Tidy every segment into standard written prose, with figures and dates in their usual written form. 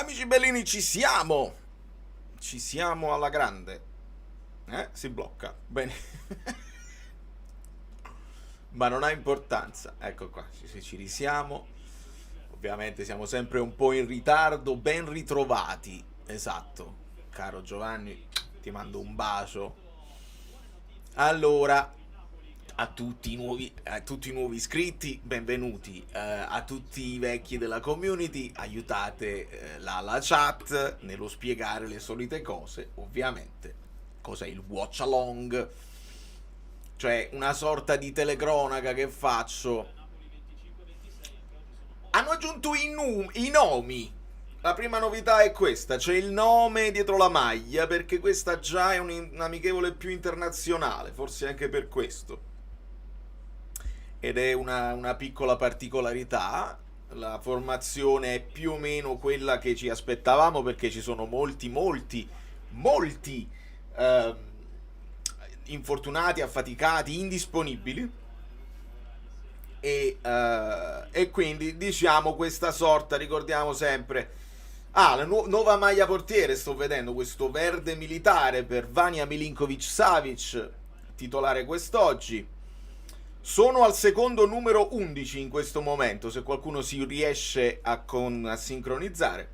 Amici bellini, ci siamo! Ci siamo alla grande. Si blocca. Bene. Ma non ha importanza. Ecco qua, ci risiamo. Ovviamente siamo sempre un po' in ritardo. Ben ritrovati. Esatto. Caro Giovanni, ti mando un bacio. Allora, a tutti i nuovi iscritti, benvenuti. A tutti i vecchi della community, aiutate la chat nello spiegare le solite cose, ovviamente. Cos'è il watch along? Cioè una sorta di telecronaca che faccio. Hanno aggiunto i nomi. La prima novità è questa, c'è il nome dietro la maglia, perché questa già è un'amichevole più internazionale, forse anche per questo. Ed è una piccola particolarità. La formazione è più o meno quella che ci aspettavamo, perché ci sono molti ehm, infortunati, affaticati, indisponibili. E quindi diciamo questa sorta, ricordiamo sempre. La nuova maglia portiere, sto vedendo questo verde militare per Vanja Milinkovic-Savic, titolare quest'oggi. Sono al secondo numero 11 in questo momento, se qualcuno si riesce a sincronizzare.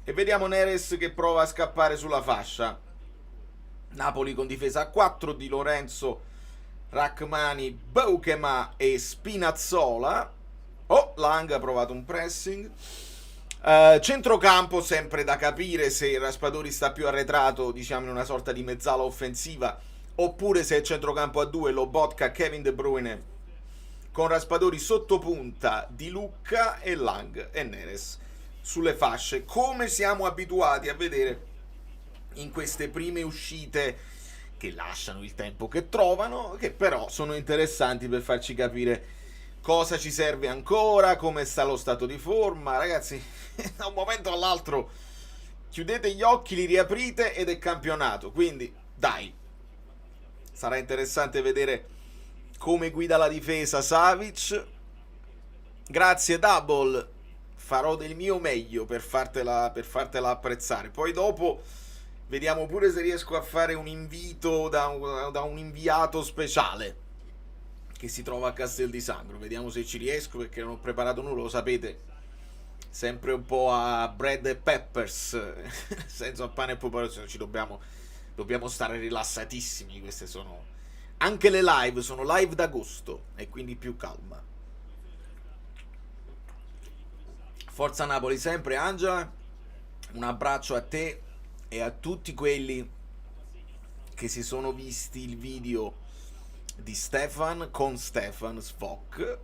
E vediamo Neres che prova a scappare sulla fascia. Napoli con difesa a 4 di Lorenzo, Rachmani, Boukema e Spinazzola. Lang ha provato un pressing. Centrocampo, sempre da capire se Raspadori sta più arretrato, diciamo in una sorta di mezzala offensiva, oppure se è centrocampo a 2 Lobotka, Kevin De Bruyne, con Raspadori sotto punta, Di Lucca e Lang e Neres sulle fasce, come siamo abituati a vedere in queste prime uscite che lasciano il tempo che trovano, che però sono interessanti per farci capire cosa ci serve ancora, come sta lo stato di forma. Ragazzi, da un momento all'altro chiudete gli occhi, li riaprite ed è campionato, quindi dai, sarà interessante vedere come guida la difesa Savic. Grazie Double, farò del mio meglio per fartela apprezzare. Poi dopo vediamo pure se riesco a fare un invito da un inviato speciale che si trova a Castel di Sangro. Vediamo se ci riesco, perché non ho preparato nulla, lo sapete, sempre un po' a bread e peppers, senza a pane e popolazione. Dobbiamo stare rilassatissimi. Queste sono anche le live, sono live d'agosto e quindi più calma. Forza Napoli sempre. Angela, un abbraccio a te e a tutti quelli che si sono visti il video di Stefan con Stefan Svok.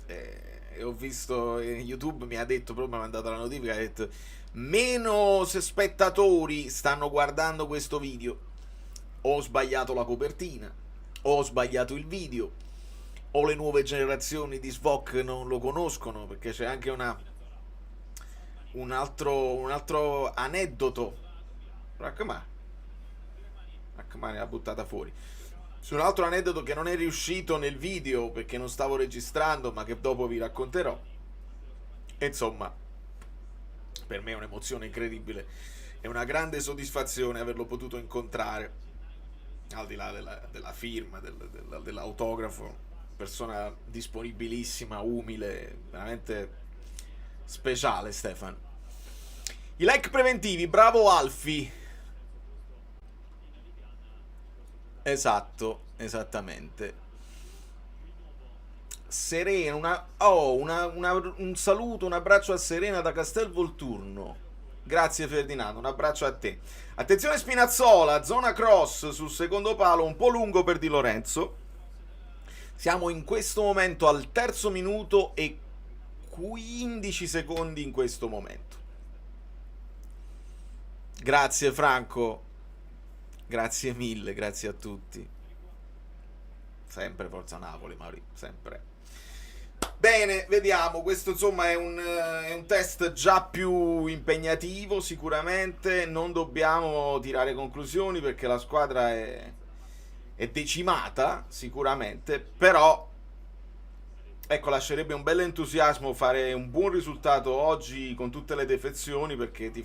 E ho visto YouTube mi ha detto, proprio mi ha mandato la notifica, ha detto meno spettatori stanno guardando questo video. Ho sbagliato la copertina, ho sbagliato il video, o le nuove generazioni di Svok non lo conoscono, perché c'è anche un altro aneddoto. Rachmani l'ha buttata fuori. Su un altro aneddoto che non è riuscito nel video perché non stavo registrando, ma che dopo vi racconterò. E insomma, per me è un'emozione incredibile, è una grande soddisfazione averlo potuto incontrare, al di là della firma, dell'autografo. Persona disponibilissima, umile, veramente speciale Stefan. I like preventivi, bravo Alfi. Esatto, esattamente. Serena, un saluto, un abbraccio a Serena da Castel Volturno. Grazie Ferdinando, un abbraccio a te. Attenzione Spinazzola, zona cross sul secondo palo, un po' lungo per Di Lorenzo. Siamo in questo momento al terzo minuto e 15 secondi in questo momento. Grazie Franco. Grazie mille, grazie a tutti. Sempre Forza Napoli, Mauri, sempre. Bene, vediamo, questo insomma è un test già più impegnativo sicuramente, non dobbiamo tirare conclusioni perché la squadra è decimata sicuramente, però ecco, lascerebbe un bel entusiasmo fare un buon risultato oggi con tutte le defezioni, perché ti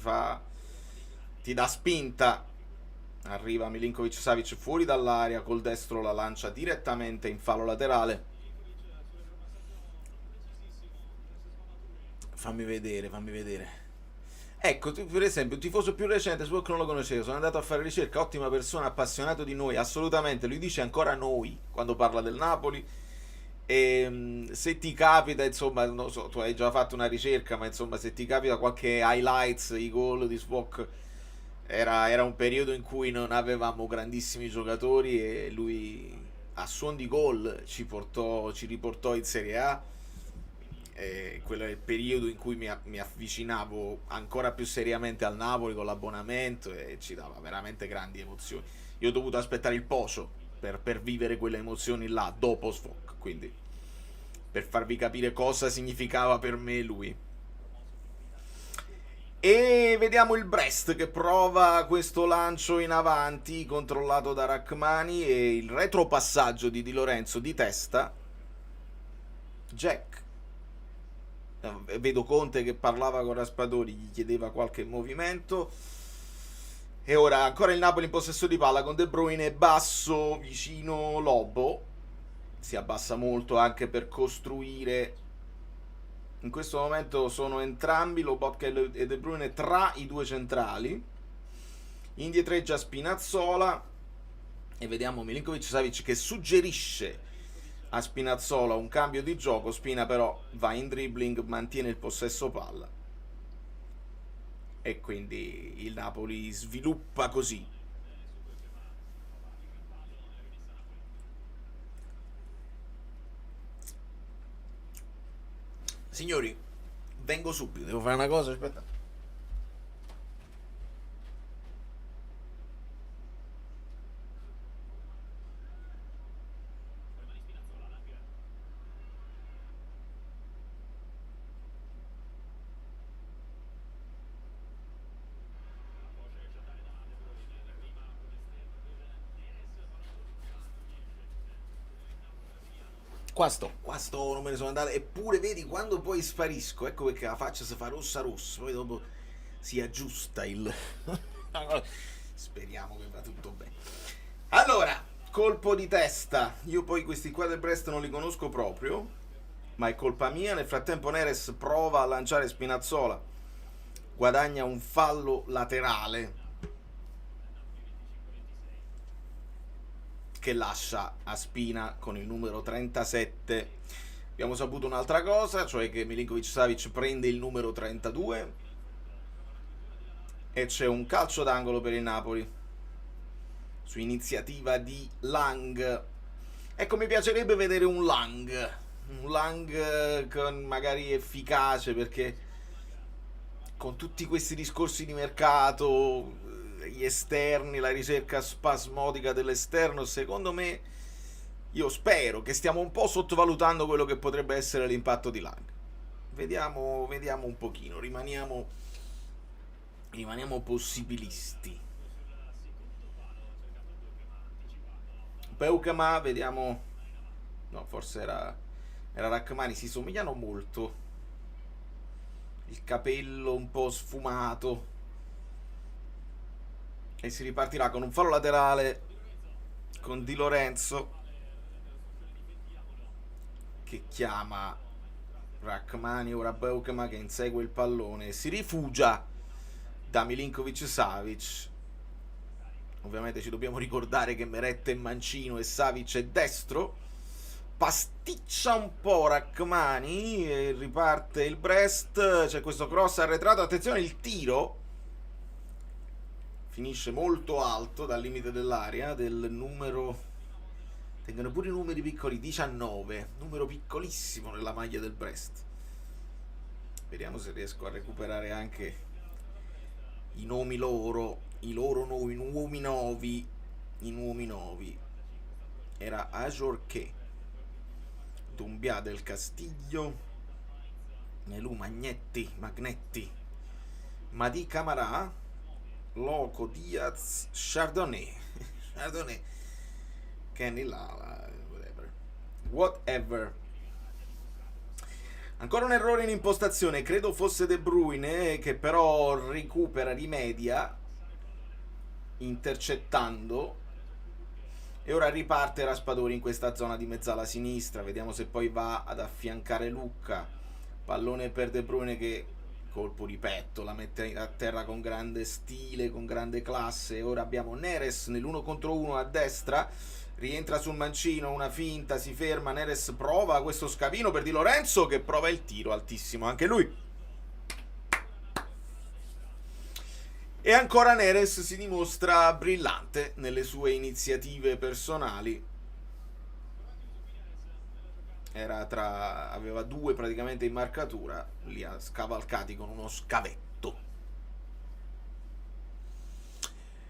dà spinta. Arriva Milinkovic Savic fuori dall'area, col destro la lancia direttamente in fallo laterale. Fammi vedere, fammi vedere. Ecco, per esempio, un tifoso più recente, su che non lo conoscevo, sono andato a fare ricerca, ottima persona, appassionato di noi, assolutamente, lui dice ancora noi quando parla del Napoli. E se ti capita, insomma, non so, tu hai già fatto una ricerca, ma insomma, se ti capita qualche highlights, i gol di Swok, era un periodo in cui non avevamo grandissimi giocatori e lui a suon di gol ci riportò in Serie A. Quello è il periodo in cui mi avvicinavo ancora più seriamente al Napoli con l'abbonamento e ci dava veramente grandi emozioni. Io ho dovuto aspettare il pocio per vivere quelle emozioni là dopo Sfok, quindi per farvi capire cosa significava per me lui. E vediamo il Brest che prova questo lancio in avanti controllato da Rachmani e il retropassaggio di Di Lorenzo di testa. Jack, vedo Conte che parlava con Raspadori, gli chiedeva qualche movimento. E ora ancora il Napoli in possesso di palla con De Bruyne basso vicino Lobo. Si abbassa molto anche per costruire. In questo momento sono entrambi Lobotka e De Bruyne tra i due centrali. Indietreggia Spinazzola e vediamo Milinkovic Savic che suggerisce a Spinazzola un cambio di gioco. Spina però va in dribbling, mantiene il possesso palla e quindi il Napoli sviluppa così. Signori, vengo subito, devo fare una cosa, aspetta. Qua sto, non me ne sono andato. Eppure vedi quando poi sparisco, ecco perché la faccia si fa rossa rossa, poi dopo si aggiusta il. Speriamo che va tutto bene. Allora, colpo di testa. Io poi questi qua del Brest non li conosco proprio, ma è colpa mia. Nel frattempo Neres prova a lanciare Spinazzola, guadagna un fallo laterale che lascia a Spina con il numero 37. Abbiamo saputo un'altra cosa, cioè che Milinkovic Savic prende il numero 32 e c'è un calcio d'angolo per il Napoli su iniziativa di Lang. Ecco, mi piacerebbe vedere un Lang con magari efficace, perché con tutti questi discorsi di mercato, gli esterni, la ricerca spasmodica dell'esterno, secondo me, io spero che stiamo un po' sottovalutando quello che potrebbe essere l'impatto di Lang. Vediamo un pochino, rimaniamo possibilisti. Beukema, vediamo. No, forse era Rachmani, si somigliano molto. Il capello un po' sfumato. E si ripartirà con un fallo laterale con Di Lorenzo che chiama Rachmani, ora Beukema che insegue il pallone e si rifugia da Milinkovic Savic. Ovviamente ci dobbiamo ricordare che Meret è mancino e Savic è destro. Pasticcia un po' Rachmani e riparte il Brest. C'è questo cross arretrato, attenzione il tiro finisce molto alto dal limite dell'area del numero, tengono pure i numeri piccoli, 19, numero piccolissimo nella maglia del Brest. Vediamo se riesco a recuperare anche i nomi loro, i loro nuovi novi. Era Ajorquet, Dumbia del Castiglio, Nelù Magnetti, Madi Camara, Loco Diaz, Chardonnay, Kenny Lala, whatever. Ancora un errore in impostazione, credo fosse De Bruyne, che però recupera, rimedia, intercettando. E ora riparte Raspadori in questa zona di mezzala sinistra. Vediamo se poi va ad affiancare Lucca. Pallone per De Bruyne che, colpo di petto, la mette a terra con grande stile, con grande classe. Ora abbiamo Neres nell'1 contro 1 a destra. Rientra sul mancino, una finta, si ferma. Neres prova questo scavino per Di Lorenzo che prova il tiro altissimo anche lui. E ancora Neres si dimostra brillante nelle sue iniziative personali. Aveva due praticamente in marcatura, li ha scavalcati con uno scavetto.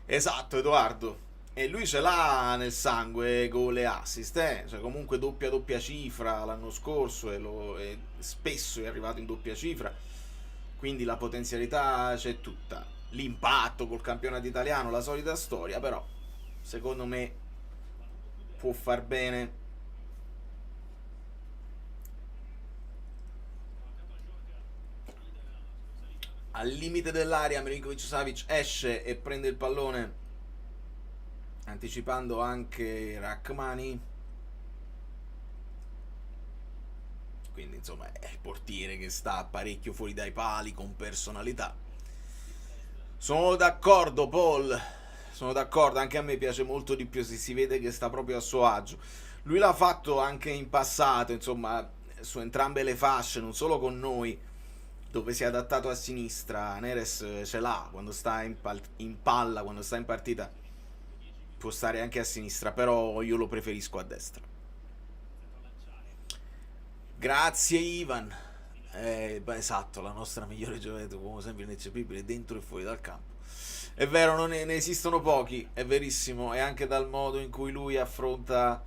Esatto, Edoardo. E lui ce l'ha nel sangue gol e assist, cioè comunque doppia cifra l'anno scorso e spesso è arrivato in doppia cifra, quindi la potenzialità c'è tutta. L'impatto col campionato italiano, la solita storia, però secondo me può far bene. Al limite dell'area Milinkovic-Savic esce e prende il pallone, anticipando anche Rachmani. Quindi insomma è il portiere che sta parecchio fuori dai pali, con personalità. Sono d'accordo, Paul. Sono d'accordo, anche a me piace molto di più, se si vede che sta proprio a suo agio. Lui l'ha fatto anche in passato, insomma, su entrambe le fasce, non solo con noi, dove si è adattato a sinistra. Neres ce l'ha quando sta in palla, quando sta in partita. Può stare anche a sinistra, però io lo preferisco a destra. Grazie Ivan. Esatto, la nostra migliore gioventù, come sempre ineccepibile, dentro e fuori dal campo. È vero, non ne esistono pochi, è verissimo, e anche dal modo in cui lui affronta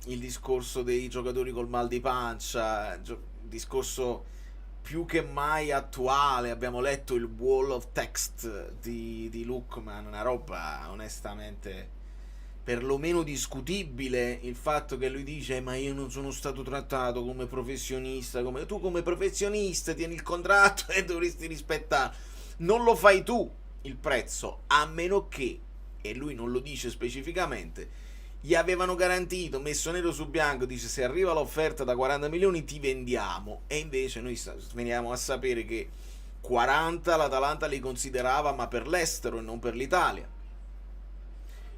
il discorso dei giocatori col mal di pancia, discorso più che mai attuale. Abbiamo letto il wall of text di Lookman, una roba onestamente perlomeno discutibile, il fatto che lui dice ma io non sono stato trattato come professionista, come tu come professionista tieni il contratto e dovresti rispettare. Non lo fai tu il prezzo, a meno che, e lui non lo dice specificamente, gli avevano garantito, messo nero su bianco, dice se arriva l'offerta da 40 milioni ti vendiamo, e invece noi veniamo a sapere che 40 l'Atalanta li considerava, ma per l'estero e non per l'Italia.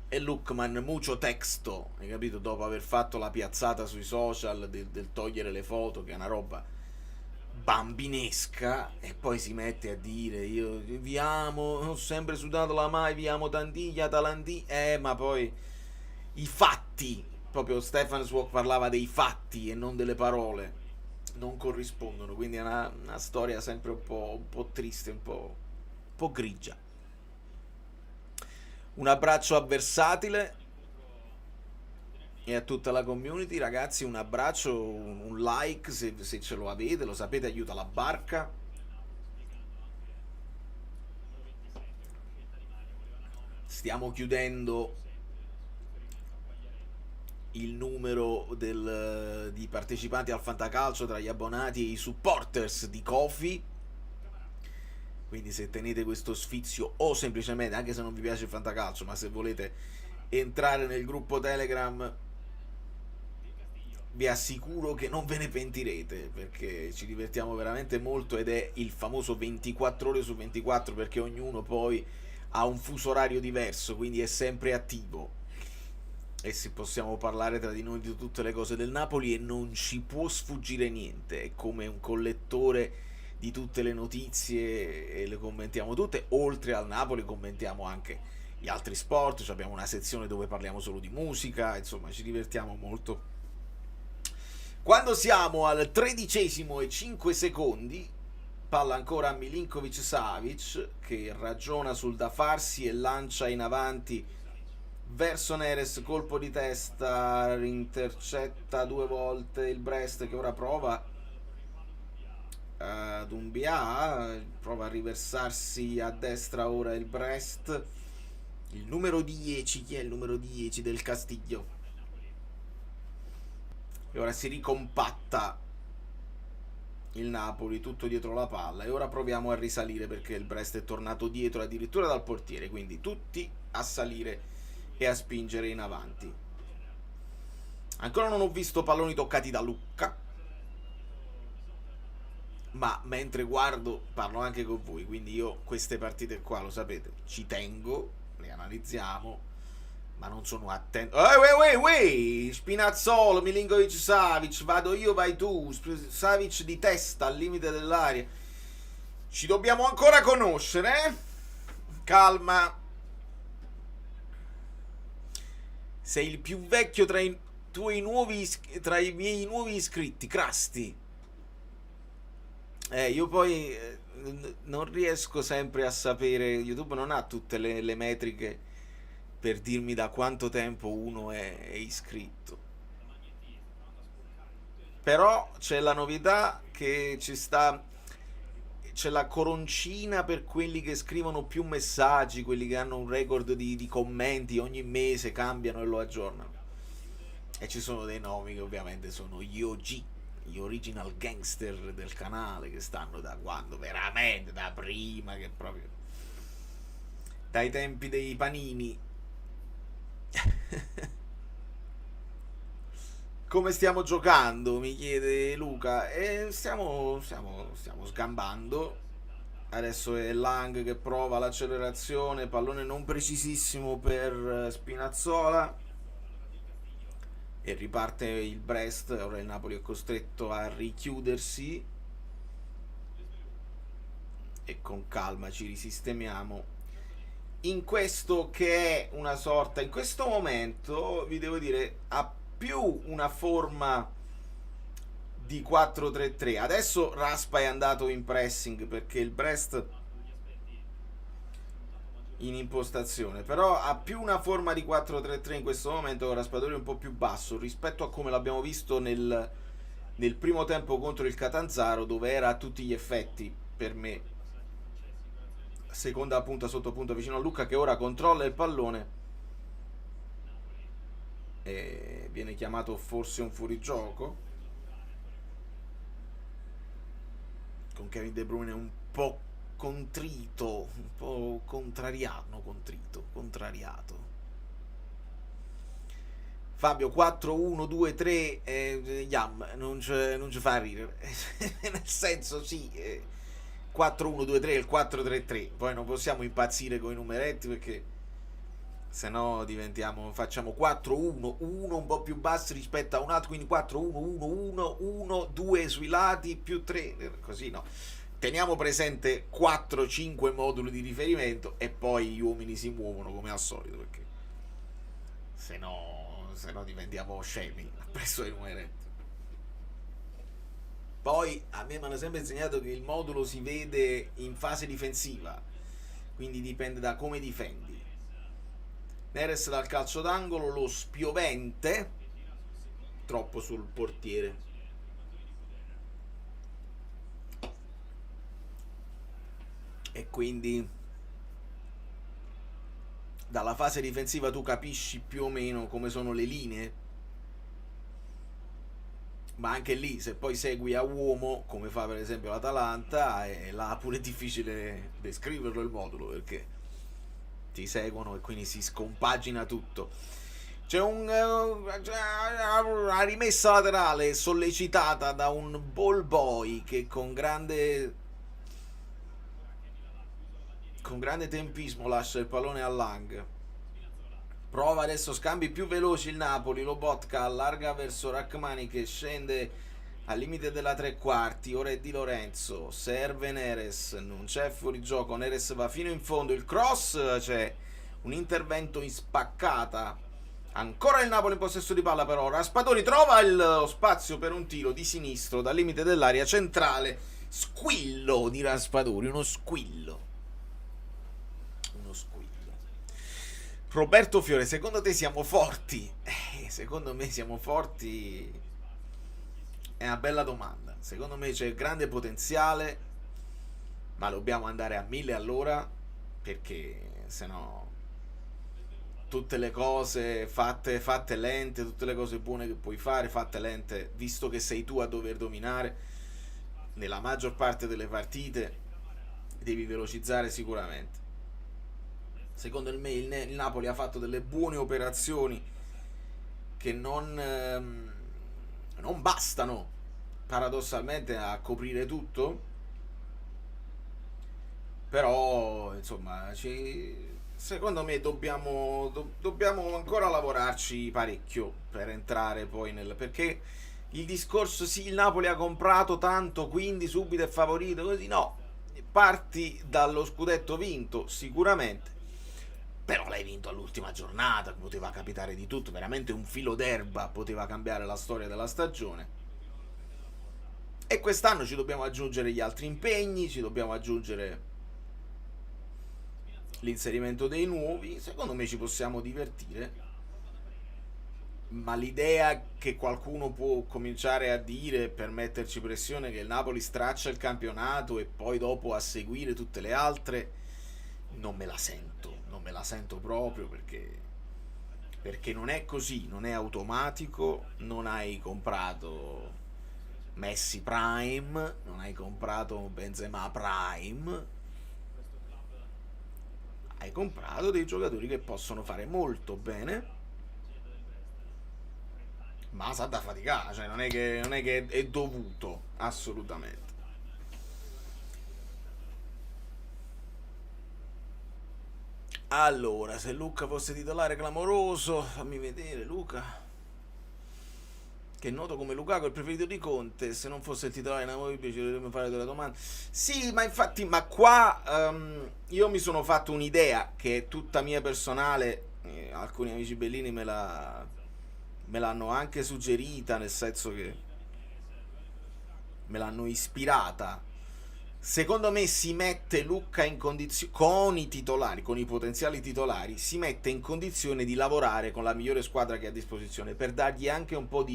E Lookman mucho texto, hai capito, dopo aver fatto la piazzata sui social del togliere le foto, che è una roba bambinesca, e poi si mette a dire io vi amo, ho sempre sudato la mai, vi amo tanti, Atalanti, ma poi i fatti, proprio Stefan Swok parlava dei fatti e non delle parole, non corrispondono, quindi è una storia sempre un po' triste, un po' grigia. Un abbraccio a Versatile e a tutta la community, ragazzi, un abbraccio, un like se ce lo avete, lo sapete, aiuta la barca. Stiamo chiudendo il numero di partecipanti al Fantacalcio tra gli abbonati e i supporters di Kofi, quindi se tenete questo sfizio, o semplicemente, anche se non vi piace il fantacalcio, ma se volete entrare nel gruppo Telegram, vi assicuro che non ve ne pentirete, perché ci divertiamo veramente molto, ed è il famoso 24 ore su 24, perché ognuno poi ha un fuso orario diverso, quindi è sempre attivo, e se possiamo parlare tra di noi di tutte le cose del Napoli e non ci può sfuggire niente. È come un collettore di tutte le notizie e le commentiamo tutte. Oltre al Napoli commentiamo anche gli altri sport, cioè abbiamo una sezione dove parliamo solo di musica, insomma ci divertiamo molto. Quando siamo al 13° e 5 secondi, palla ancora a Milinkovic-Savic che ragiona sul da farsi e lancia in avanti verso Neres, colpo di testa, intercetta 2 volte il Brest, che ora prova Doumbia, prova a riversarsi a destra ora il Brest. Il numero 10, chi è il numero 10 del Castiglio? E ora si ricompatta il Napoli tutto dietro la palla, e ora proviamo a risalire perché il Brest è tornato dietro addirittura dal portiere, quindi tutti a salire e a spingere in avanti. Ancora non ho visto palloni toccati da Lucca, ma mentre guardo parlo anche con voi, quindi io queste partite qua, lo sapete, ci tengo, le analizziamo, ma non sono attento. Spinazzola, Milinkovic, Savic, vado io, vai tu, Savic di testa al limite dell'area. Ci dobbiamo ancora conoscere, eh? Calma. Sei il più vecchio tra i miei nuovi iscritti, Crasti. Io poi non riesco sempre a sapere, YouTube non ha tutte le metriche per dirmi da quanto tempo uno è iscritto. Però c'è la novità che c'è la coroncina per quelli che scrivono più messaggi, quelli che hanno un record di commenti, ogni mese cambiano e lo aggiornano. E ci sono dei nomi che ovviamente sono gli OG, gli original gangster del canale, che stanno da quando? Veramente da prima, che proprio dai tempi dei panini. Come stiamo giocando? Mi chiede Luca. E stiamo sgambando. Adesso è Lang che prova l'accelerazione, pallone non precisissimo per Spinazzola, e riparte il Brest. Ora il Napoli è costretto a richiudersi e con calma ci risistemiamo in questo che è una sorta, in questo momento vi devo dire, ha più una forma di 4-3-3. Adesso Raspa è andato in pressing perché il Brest in impostazione, però ha più una forma di 4-3-3 in questo momento, con Raspadori un po' più basso rispetto a come l'abbiamo visto nel primo tempo contro il Catanzaro, dove era a tutti gli effetti, per me, seconda punta sotto punta vicino a Lucca, che ora controlla il pallone e viene chiamato forse un fuorigioco, con Kevin De Bruyne un po' contrito, un po' contrariato, contrariato. Fabio 4-1-2-3, Yam non ci fa ridere. Nel senso, sì, 4-1-2-3 e il 4-3-3. Poi non possiamo impazzire con i numeretti, perché se no facciamo 4-1, uno un po' più basso rispetto a un altro, quindi 4-1-1-1-1, 2 sui lati più 3, così no. Teniamo presente 4-5 moduli di riferimento e poi gli uomini si muovono come al solito, perché se no diventiamo scemi presso i numeretti. Poi a me mi hanno sempre insegnato che il modulo si vede in fase difensiva, quindi dipende da come difendi. Neres dal calcio d'angolo, lo spiovente troppo sul portiere. E quindi dalla fase difensiva tu capisci più o meno come sono le linee, ma anche lì se poi segui a uomo, come fa per esempio l'Atalanta, è là pure difficile descriverlo il modulo, perché ti seguono e quindi si scompagina tutto. C'è una rimessa laterale sollecitata da un ball boy che con grande tempismo lascia il pallone a Lang. Prova adesso scambi più veloci il Napoli, Lobotka allarga verso Rachmani che scende al limite della tre quarti. Ora è Di Lorenzo, serve Neres, non c'è fuorigioco, Neres va fino in fondo, il cross, c'è un intervento in spaccata, ancora il Napoli in possesso di palla, però Raspadori trova lo spazio per un tiro di sinistro dal limite dell'area centrale. Squillo di Raspadori, uno squillo. Roberto Fiore, secondo te siamo forti? Secondo me siamo forti, è una bella domanda. Secondo me c'è grande potenziale, ma dobbiamo andare a 1000 all'ora, perché sennò tutte le cose fatte lente, tutte le cose buone che puoi fare fatte lente, visto che sei tu a dover dominare, nella maggior parte delle partite devi velocizzare sicuramente. Secondo me il Napoli ha fatto delle buone operazioni che non bastano paradossalmente a coprire tutto, però insomma secondo me dobbiamo ancora lavorarci parecchio per entrare poi perché il discorso sì, il Napoli ha comprato tanto quindi subito è favorito, così no, parti dallo scudetto vinto sicuramente, però l'hai vinto all'ultima giornata, poteva capitare di tutto, veramente un filo d'erba poteva cambiare la storia della stagione. E quest'anno ci dobbiamo aggiungere gli altri impegni, ci dobbiamo aggiungere l'inserimento dei nuovi. Secondo me ci possiamo divertire. Ma l'idea che qualcuno può cominciare a dire per metterci pressione che il Napoli straccia il campionato e poi dopo a seguire tutte le altre, non me la sento. Non me la sento proprio perché non è così, non è automatico, non hai comprato Messi Prime, non hai comprato Benzema Prime, hai comprato dei giocatori che possono fare molto bene, ma sa da faticare, cioè non è che è dovuto, assolutamente. Allora, se Luca fosse titolare clamoroso, fammi vedere Luca. Che è noto come Lukaku, il preferito di Conte. Se non fosse il titolare inamovibile ci dovremmo fare delle domande. Sì, ma infatti, ma qua io mi sono fatto un'idea che è tutta mia personale. Alcuni amici bellini me l'hanno anche suggerita, nel senso che me l'hanno ispirata. Secondo me si mette Lucca in condizione, con i titolari, con i potenziali titolari, si mette in condizione di lavorare con la migliore squadra che ha a disposizione per dargli anche un po'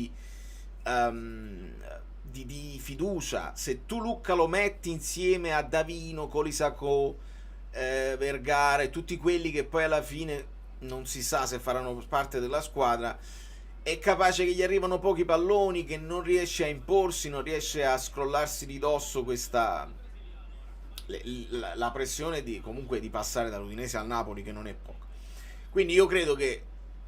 ehm, di fiducia. Se tu Lucca lo metti insieme a Davino, Colisacco, Vergara e tutti quelli che poi alla fine non si sa se faranno parte della squadra, è capace che gli arrivano pochi palloni, che non riesce a imporsi, non riesce a scrollarsi di dosso la pressione comunque di passare dall'Udinese al Napoli, che non è poco. Quindi io credo che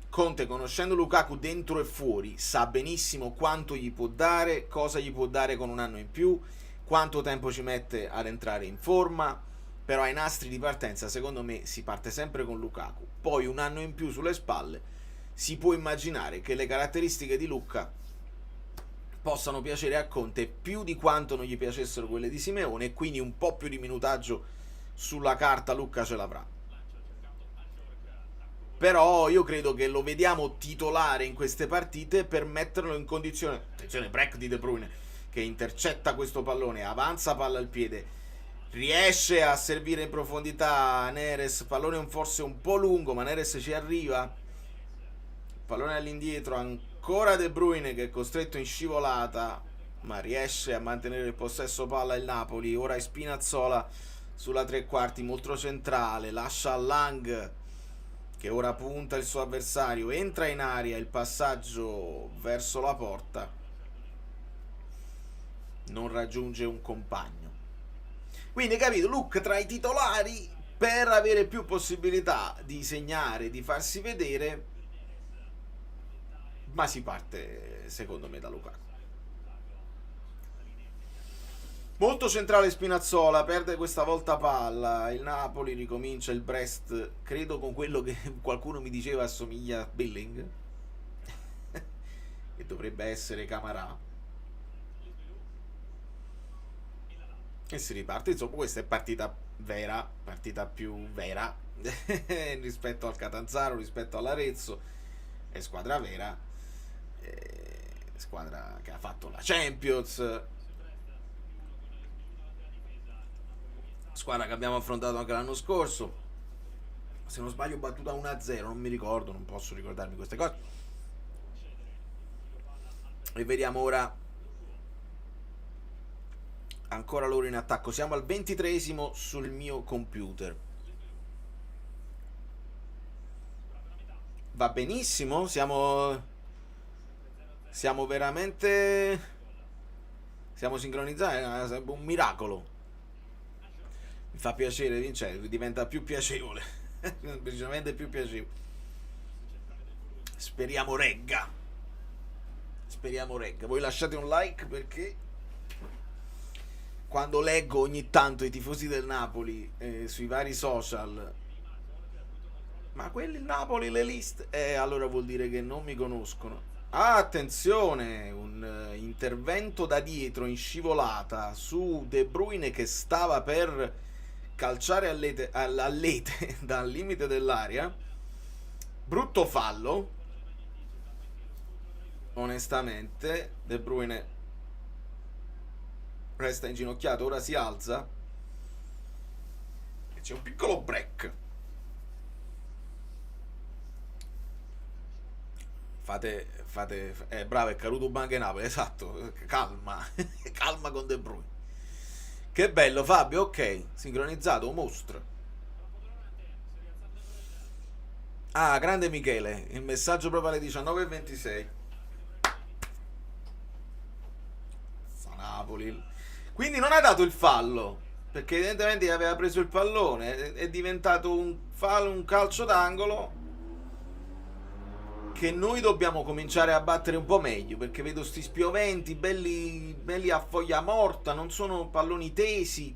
Conte, conoscendo Lukaku dentro e fuori, sa benissimo quanto gli può dare, cosa gli può dare con un anno in più, quanto tempo ci mette ad entrare in forma. Però ai nastri di partenza secondo me si parte sempre con Lukaku, poi un anno in più sulle spalle si può immaginare che le caratteristiche di Lucca possano piacere a Conte più di quanto non gli piacessero quelle di Simeone, e quindi un po' più di minutaggio sulla carta Lucca ce l'avrà. Però io credo che lo vediamo titolare in queste partite per metterlo in condizione. Attenzione, break di De Bruyne che intercetta questo pallone, avanza palla al piede, riesce a servire in profondità Neres, pallone forse un po' lungo ma Neres ci arriva, pallone all'indietro, ancora De Bruyne che è costretto in scivolata ma riesce a mantenere il possesso palla il Napoli. Ora è Spinazzola sulla tre quarti molto centrale, lascia a Lang che ora punta il suo avversario, entra in aria, il passaggio verso la porta, non raggiunge un compagno. Quindi capito, Luke tra i titolari per avere più possibilità di segnare, di farsi vedere, ma si parte secondo me da Lukaku. Molto centrale Spinazzola, perde questa volta palla, il Napoli ricomincia il Brest, credo con quello che qualcuno mi diceva assomiglia a Billing, che dovrebbe essere Camarà. E si riparte, insomma questa è partita vera, partita più vera rispetto al Catanzaro, rispetto all'Arezzo, è squadra vera, squadra che ha fatto la Champions, squadra che abbiamo affrontato anche l'anno scorso, se non sbaglio battuta 1-0, non mi ricordo, non posso ricordarmi queste cose. E vediamo ora ancora loro in attacco, siamo al 23esimo sul mio computer. Va benissimo, siamo veramente siamo sincronizzati, sarebbe un miracolo. Mi fa piacere vincere, diventa più piacevole. Decisamente più piacevole. Speriamo regga. Speriamo regga. Voi lasciate un like perché quando leggo ogni tanto i tifosi del Napoli sui vari social, ma quelli il Napoli le liste, allora vuol dire che non mi conoscono. Ah, attenzione, un intervento da dietro in scivolata su De Bruyne che stava per calciare all'Ete dal limite dell'area. Brutto fallo, onestamente. De Bruyne resta inginocchiato, ora si alza e c'è un piccolo break. Bravo, è caduto Banca Napoli, esatto, calma, calma con De Bruyne. Che bello Fabio, ok, sincronizzato, mostro. Ah, grande Michele, il messaggio proprio alle 19:26. Fa Napoli. Quindi non ha dato il fallo, perché evidentemente aveva preso il pallone, è diventato un fallo, un calcio d'angolo che noi dobbiamo cominciare a battere un po' meglio, perché vedo sti spioventi belli a foglia morta, non sono palloni tesi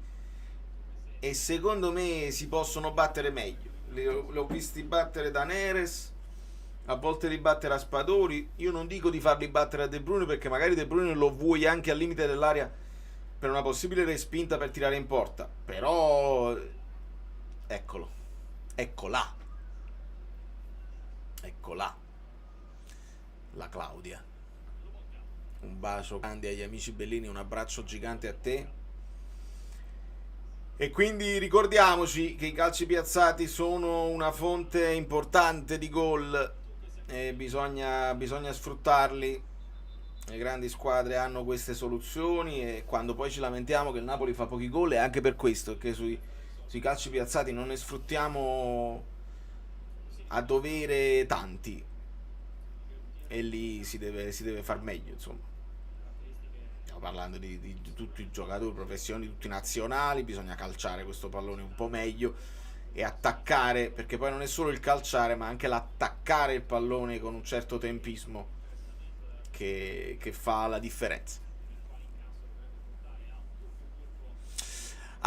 e secondo me si possono battere meglio. Li ho visti battere da Neres, a volte li battere a Raspadori. Io non dico di farli battere a De Bruyne, perché magari De Bruyne lo vuoi anche al limite dell'area per una possibile respinta per tirare in porta, però eccolo, eccola la Claudia. Un bacio grande agli amici bellini, un abbraccio gigante a te. E quindi ricordiamoci che i calci piazzati sono una fonte importante di gol e bisogna sfruttarli. Le grandi squadre hanno queste soluzioni e quando poi ci lamentiamo che il Napoli fa pochi gol è anche per questo, che sui calci piazzati non ne sfruttiamo a dovere tanti e lì si deve far meglio, insomma. Stiamo parlando di tutti i giocatori professionisti, tutti nazionali, bisogna calciare questo pallone un po' meglio e attaccare, perché poi non è solo il calciare ma anche l'attaccare il pallone con un certo tempismo che fa la differenza.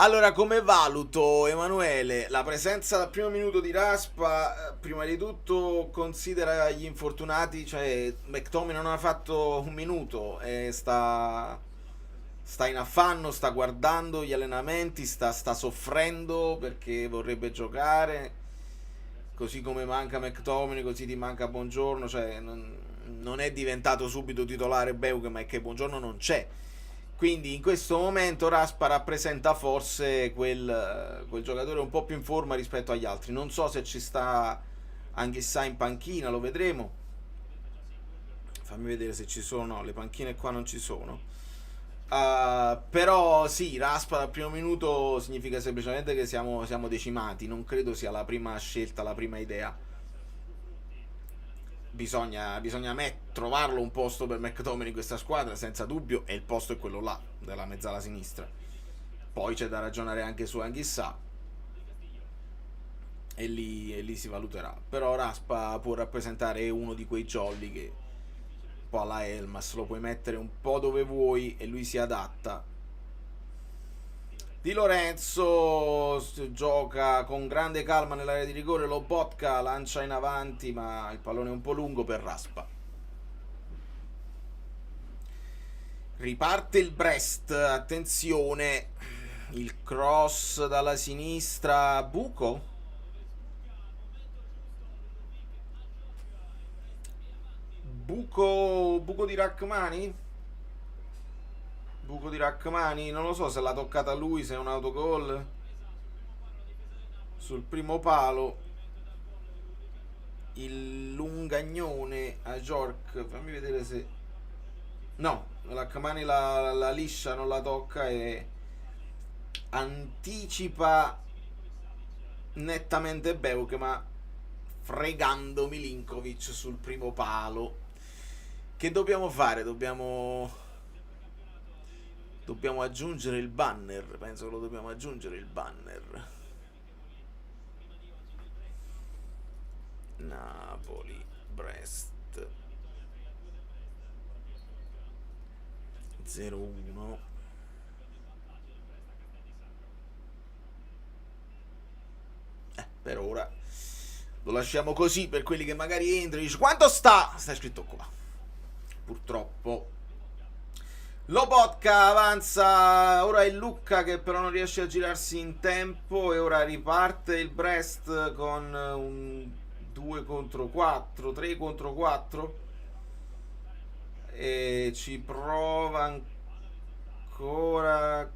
Allora, come valuto, Emanuele, la presenza dal primo minuto di Raspa? Prima di tutto considera gli infortunati, cioè McTominay non ha fatto un minuto e sta in affanno, sta guardando gli allenamenti, sta soffrendo perché vorrebbe giocare, così come manca McTominay, così ti manca Buongiorno, cioè non è diventato subito titolare Beuk, ma è che Buongiorno non c'è. Quindi in questo momento Raspa rappresenta forse quel giocatore un po' più in forma rispetto agli altri. Non so se ci sta Anghissà in panchina, lo vedremo. Fammi vedere se ci sono. No, le panchine qua non ci sono. Però sì, Raspa dal primo minuto significa semplicemente che siamo decimati. Non credo sia la prima scelta, la prima idea. Bisogna trovarlo un posto per McTominay in questa squadra, senza dubbio, e il posto è quello là, della mezzala sinistra. Poi c'è da ragionare anche su Anghissà e lì si valuterà. Però Raspa può rappresentare uno di quei jolly che un po' alla Elmas lo puoi mettere un po' dove vuoi e lui si adatta. Di Lorenzo gioca con grande calma nell'area di rigore, Lobotka lancia in avanti ma il pallone è un po' lungo per Raspa. Riparte il Brest, attenzione, il cross dalla sinistra, Buco di Rachmani? Buco di Rachmani, non lo so se l'ha toccata lui, se è un autogol. Sul primo palo il lungagnone a Jork, fammi vedere se... No, Rachmani la liscia, non la tocca e anticipa nettamente Beuk, ma fregando Milinkovic sul primo palo. Che dobbiamo fare? Dobbiamo Dobbiamo aggiungere il banner, penso che lo dobbiamo aggiungere il banner. Napoli, Brest 0-1. Per ora lo lasciamo così, per quelli che magari entrano e dice quanto sta? Sta scritto qua. Purtroppo Lobotka avanza, ora è Lucca che però non riesce a girarsi in tempo e ora riparte il Brest con un 2 contro 4, 3 contro 4 e ci prova ancora.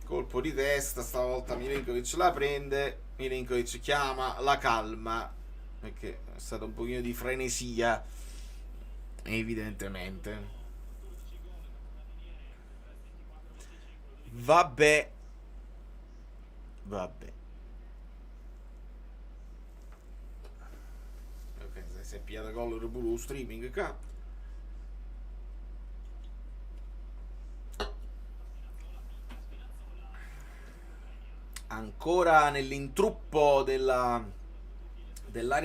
Colpo di testa, stavolta Milinkovic la prende, Milinkovic chiama la calma perché è stato un pochino di frenesia evidentemente. Vabbè ok, si è pigliata gol pure lo streaming qua. Ancora nell'intruppo dell'area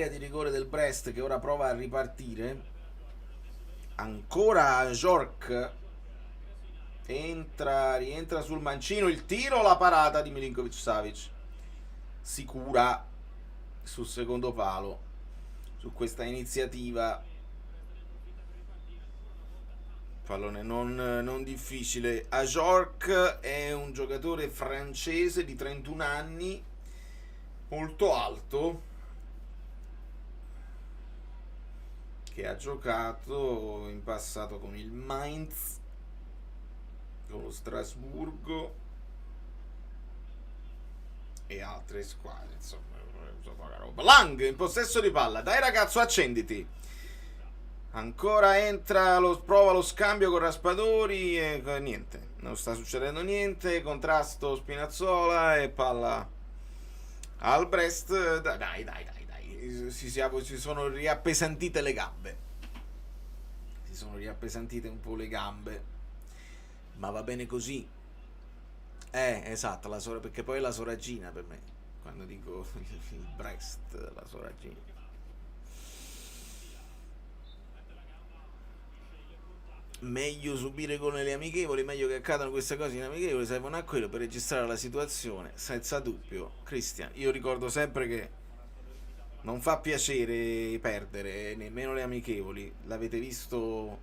di rigore del Brest che ora prova a ripartire. Ancora Jork rientra sul mancino, il tiro, la parata di Milinkovic Savic sicura sul secondo palo su questa iniziativa. Pallone non difficile. Ajorc è un giocatore francese di 31 anni, molto alto, che ha giocato in passato con il Mainz, con lo Strasburgo e altre squadre, insomma, poca roba. Lang in possesso di palla, dai ragazzo, accenditi. Ancora prova lo scambio con Raspadori e niente, non sta succedendo niente. Contrasto Spinazzola e palla al Brest. Dai, si sono riappesantite le gambe. Si sono riappesantite un po' le gambe, ma va bene così. Esatto, perché poi è la Soragina per me, quando dico il Brest, la Soragina. Meglio subire gol nelle amichevoli, meglio che accadano queste cose in amichevoli, servono a quello per registrare la situazione, senza dubbio. Cristian, io ricordo sempre che non fa piacere perdere, nemmeno le amichevoli. L'avete visto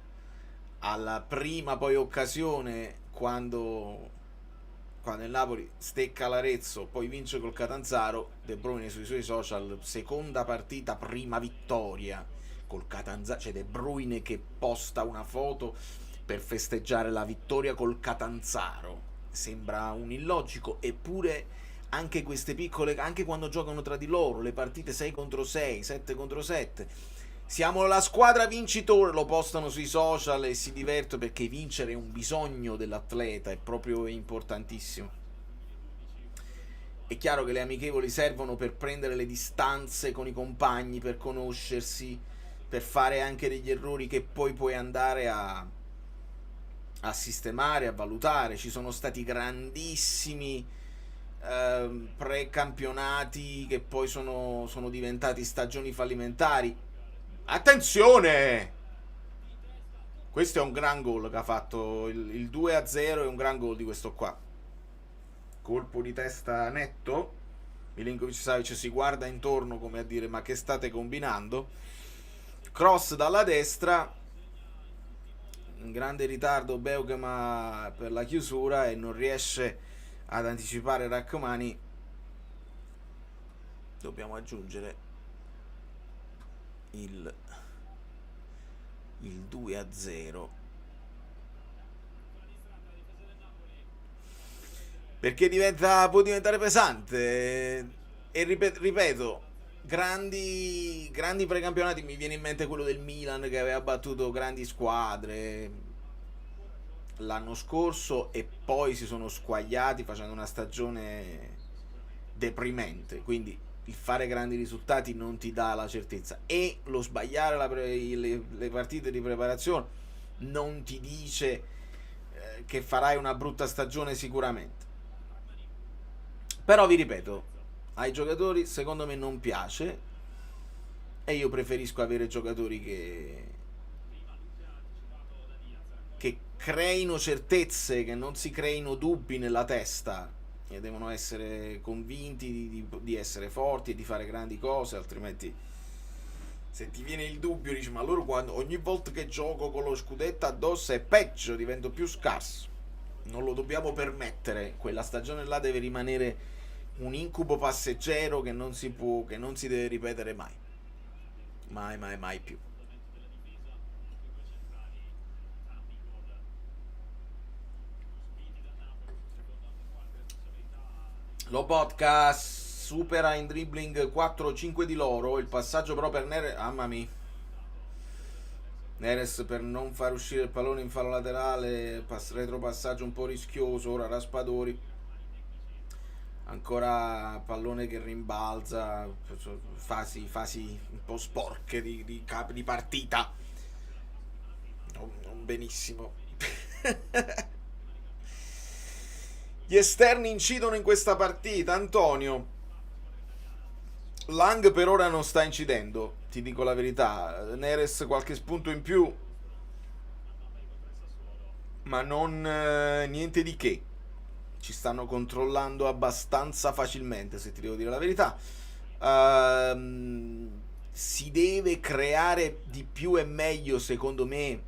alla prima poi occasione quando il Napoli stecca l'Arezzo, poi vince col Catanzaro. De Bruyne sui suoi social, seconda partita, prima vittoria col Catanzaro, c'è De Bruyne che posta una foto per festeggiare la vittoria col Catanzaro. Sembra un illogico, eppure anche queste piccole, anche quando giocano tra di loro le partite 6 contro 6, 7 contro 7, siamo la squadra vincitore, lo postano sui social e si divertono, perché vincere è un bisogno dell'atleta, è proprio importantissimo. È chiaro che le amichevoli servono per prendere le distanze con i compagni, per conoscersi, per fare anche degli errori che poi puoi andare a sistemare, a valutare. Ci sono stati grandissimi precampionati che poi sono diventati stagioni fallimentari. Attenzione! Questo è un gran gol che ha fatto il 2-0, è un gran gol di questo qua. Colpo di testa netto. Milinkovic Savic si guarda intorno come a dire ma che state combinando. Cross dalla destra, in grande ritardo Beukema per la chiusura e non riesce ad anticipare Rachmani. Dobbiamo aggiungere il 2-0 perché può diventare pesante. E ripeto, grandi precampionati, mi viene in mente quello del Milan che aveva battuto grandi squadre l'anno scorso e poi si sono squagliati facendo una stagione deprimente. Quindi il fare grandi risultati non ti dà la certezza, e lo sbagliare le partite di preparazione non ti dice che farai una brutta stagione sicuramente. Però vi ripeto, ai giocatori secondo me non piace, e io preferisco avere giocatori che creino certezze, che non si creino dubbi nella testa, e devono essere convinti di essere forti e di fare grandi cose, altrimenti se ti viene il dubbio dici ma allora quando ogni volta che gioco con lo scudetto addosso è peggio, divento più scarso. Non lo dobbiamo permettere, quella stagione là deve rimanere un incubo passeggero che non si può, che non si deve ripetere mai, mai più. Lobotka supera in dribbling 4-5 di loro, il passaggio però per Neres, mamma mia, Neres per non far uscire il pallone in fallo laterale, retropassaggio un po' rischioso, ora Raspadori, ancora pallone che rimbalza, fasi un po' sporche di partita, non benissimo. Gli esterni incidono in questa partita, Antonio. Lang per ora non sta incidendo, ti dico la verità. Neres qualche spunto in più, ma non niente di che. Ci stanno controllando abbastanza facilmente, se ti devo dire la verità. Si deve creare di più e meglio, secondo me,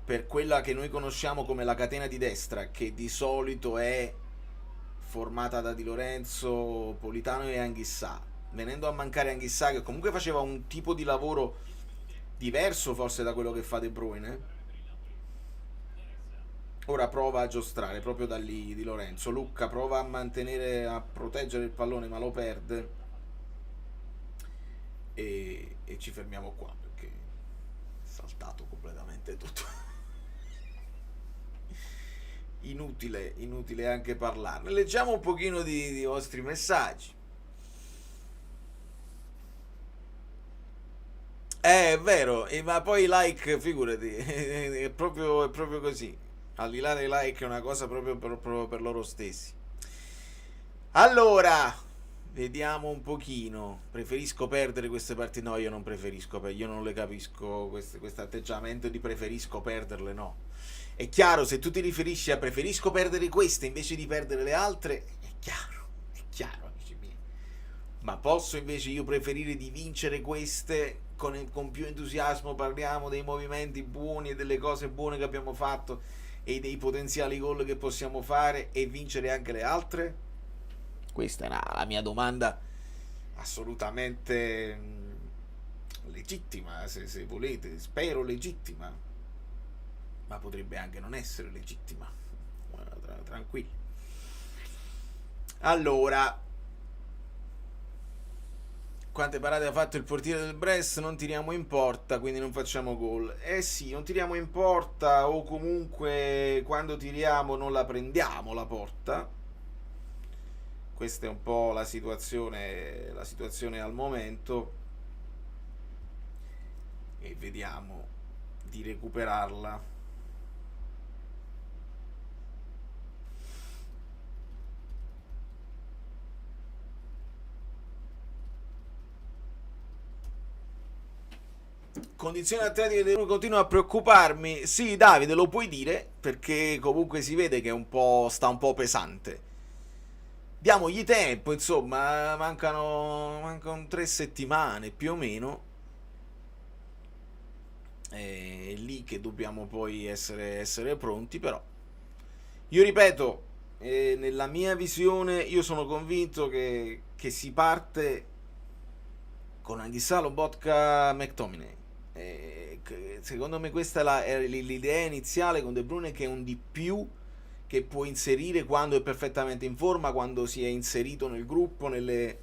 per quella che noi conosciamo come la catena di destra, che di solito è formata da Di Lorenzo, Politano e Anghissà. Venendo a mancare Anghissà, che comunque faceva un tipo di lavoro diverso forse da quello che fa De Bruyne, ora prova a giostrare proprio da lì Di Lorenzo. Lucca prova a mantenere, a proteggere il pallone, ma lo perde, e ci fermiamo qua perché è saltato completamente tutto. Inutile anche parlarne. Leggiamo un pochino di vostri messaggi. È vero, ma poi i like, figurati, è proprio così. Al di là dei like è una cosa proprio per loro stessi. Allora, vediamo un pochino. Preferisco perdere queste partite? No, io non preferisco, io non le capisco, questo atteggiamento di preferisco perderle, no. È chiaro, se tu ti riferisci a preferisco perdere queste invece di perdere le altre, è chiaro, amici miei. Ma posso invece io preferire di vincere queste con più entusiasmo, parliamo dei movimenti buoni e delle cose buone che abbiamo fatto e dei potenziali gol che possiamo fare, e vincere anche le altre? Questa era la mia domanda, assolutamente legittima, se volete, spero legittima, ma potrebbe anche non essere legittima, tranquilli. Allora, quante parate ha fatto il portiere del Brest? Non tiriamo in porta, quindi non facciamo gol. Eh sì, non tiriamo in porta, o comunque quando tiriamo non la prendiamo la porta. Questa è un po' la situazione al momento, e vediamo di recuperarla. Condizioni atletiche continuo a preoccuparmi. Sì, Davide, lo puoi dire, perché comunque si vede che sta un po' pesante. Diamogli tempo, insomma, mancano 3 settimane più o meno. È lì che dobbiamo poi essere pronti, però. Io ripeto, nella mia visione, io sono convinto che si parte con Anghissà, Lobotka, McTominay. Secondo me questa è l'idea iniziale con De Bruyne, che è un di più che può inserire quando è perfettamente in forma, quando si è inserito nel gruppo, nelle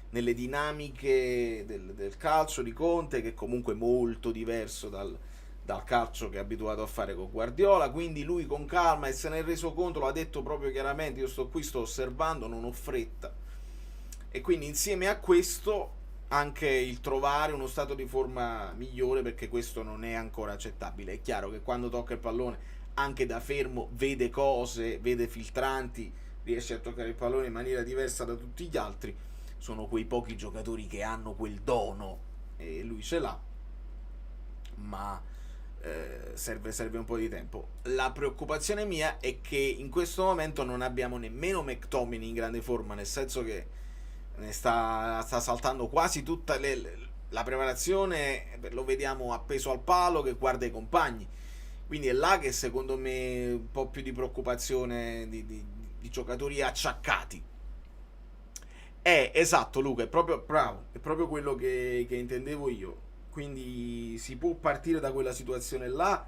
dinamiche del calcio di Conte, che è comunque molto diverso dal calcio che è abituato a fare con Guardiola. Quindi lui con calma, e se ne è reso conto, l'ha detto proprio chiaramente: io sto qui, sto osservando, non ho fretta. E quindi insieme a questo anche il trovare uno stato di forma migliore, perché questo non è ancora accettabile. È chiaro che quando tocca il pallone anche da fermo vede cose, vede filtranti, riesce a toccare il pallone in maniera diversa da tutti gli altri. Sono quei pochi giocatori che hanno quel dono e lui ce l'ha, ma serve un po' di tempo. La preoccupazione mia è che in questo momento non abbiamo nemmeno McTominay in grande forma, nel senso che ne sta saltando quasi tutta la preparazione, lo vediamo appeso al palo che guarda i compagni, quindi è là che secondo me un po' più di preoccupazione di giocatori acciaccati. Esatto, Luca, è proprio bravo, è proprio quello che intendevo io. Quindi si può partire da quella situazione là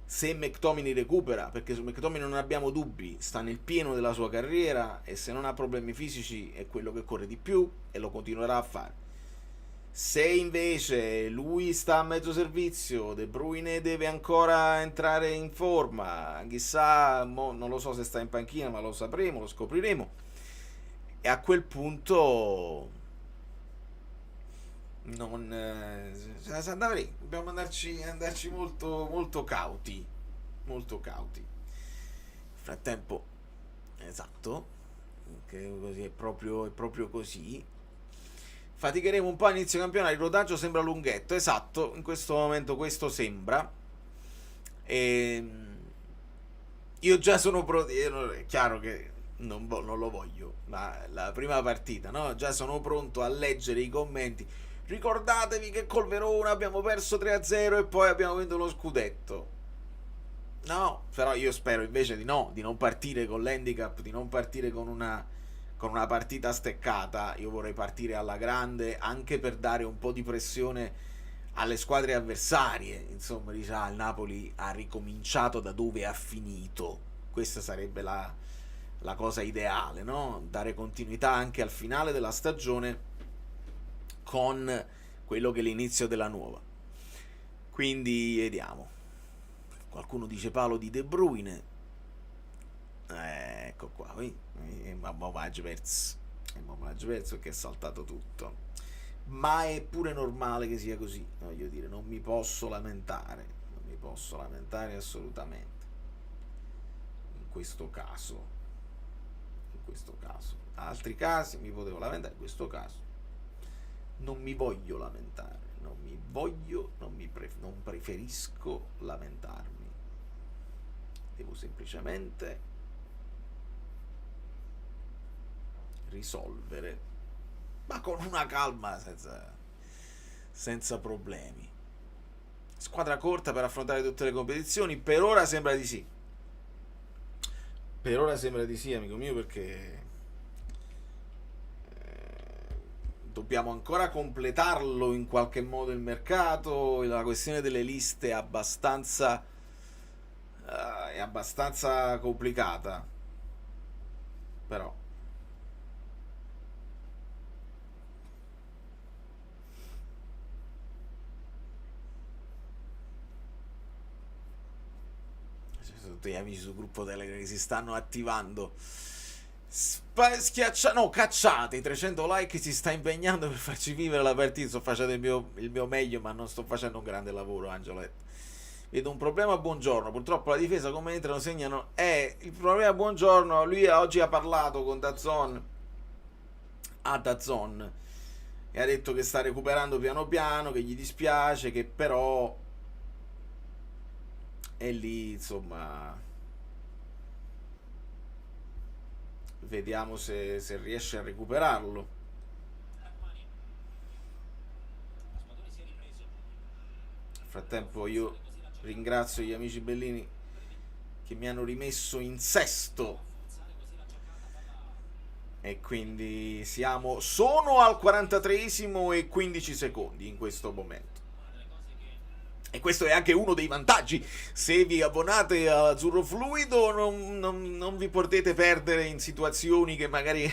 se McTominay recupera, perché su McTominay non abbiamo dubbi, sta nel pieno della sua carriera e se non ha problemi fisici è quello che corre di più e lo continuerà a fare. Se invece lui sta a mezzo servizio, De Bruyne deve ancora entrare in forma, chissà, non lo so se sta in panchina, ma lo sapremo, lo scopriremo, e a quel punto non dobbiamo andarci molto, molto cauti, molto cauti. Nel frattempo, esatto, che così è proprio così. Faticheremo un po' all'inizio campionato, il rodaggio sembra lunghetto, esatto, in questo momento questo sembra. E io già sono pronto, è chiaro che non lo voglio, ma la prima partita, no? Già sono pronto a leggere i commenti. Ricordatevi che col Verona abbiamo perso 3-0 e poi abbiamo vinto lo scudetto. No, però io spero invece di non partire con l'handicap, di non partire con una partita steccata. Io vorrei partire alla grande, anche per dare un po' di pressione alle squadre avversarie. Insomma, diciamo, il Napoli ha ricominciato da dove ha finito. Questa sarebbe la cosa ideale, no? Dare continuità anche al finale della stagione con quello che è l'inizio della nuova. Quindi vediamo. Qualcuno dice Paolo di De Bruyne. Ecco qua, Majverz che è saltato tutto. Ma è pure normale che sia così, voglio dire, non mi posso lamentare assolutamente. In questo caso. Altri casi mi potevo lamentare, in questo caso non mi voglio lamentare, non preferisco lamentarmi. Devo semplicemente risolvere, ma con una calma, senza problemi. Squadra corta per affrontare tutte le competizioni? Per ora sembra di sì. Amico mio, perché dobbiamo ancora completarlo in qualche modo il mercato. La questione delle liste è abbastanza complicata, però tutti gli amici sul gruppo Telegram che si stanno attivando. Cacciate i 300 like, si sta impegnando per farci vivere la partita. Sto facendo il mio meglio, ma non sto facendo un grande lavoro, Angioletto. Vedo un problema. Buongiorno, purtroppo la difesa come entrano segnano. Il problema. Buongiorno, lui oggi ha parlato con DAZN e ha detto che sta recuperando piano piano, che gli dispiace, che però è lì, insomma. Vediamo se riesce a recuperarlo. Nel frattempo io ringrazio gli amici bellini che mi hanno rimesso in sesto, e quindi sono al 43esimo e 15 secondi in questo momento. E questo è anche uno dei vantaggi. Se vi abbonate a Azzurro Fluido non vi potete perdere in situazioni che magari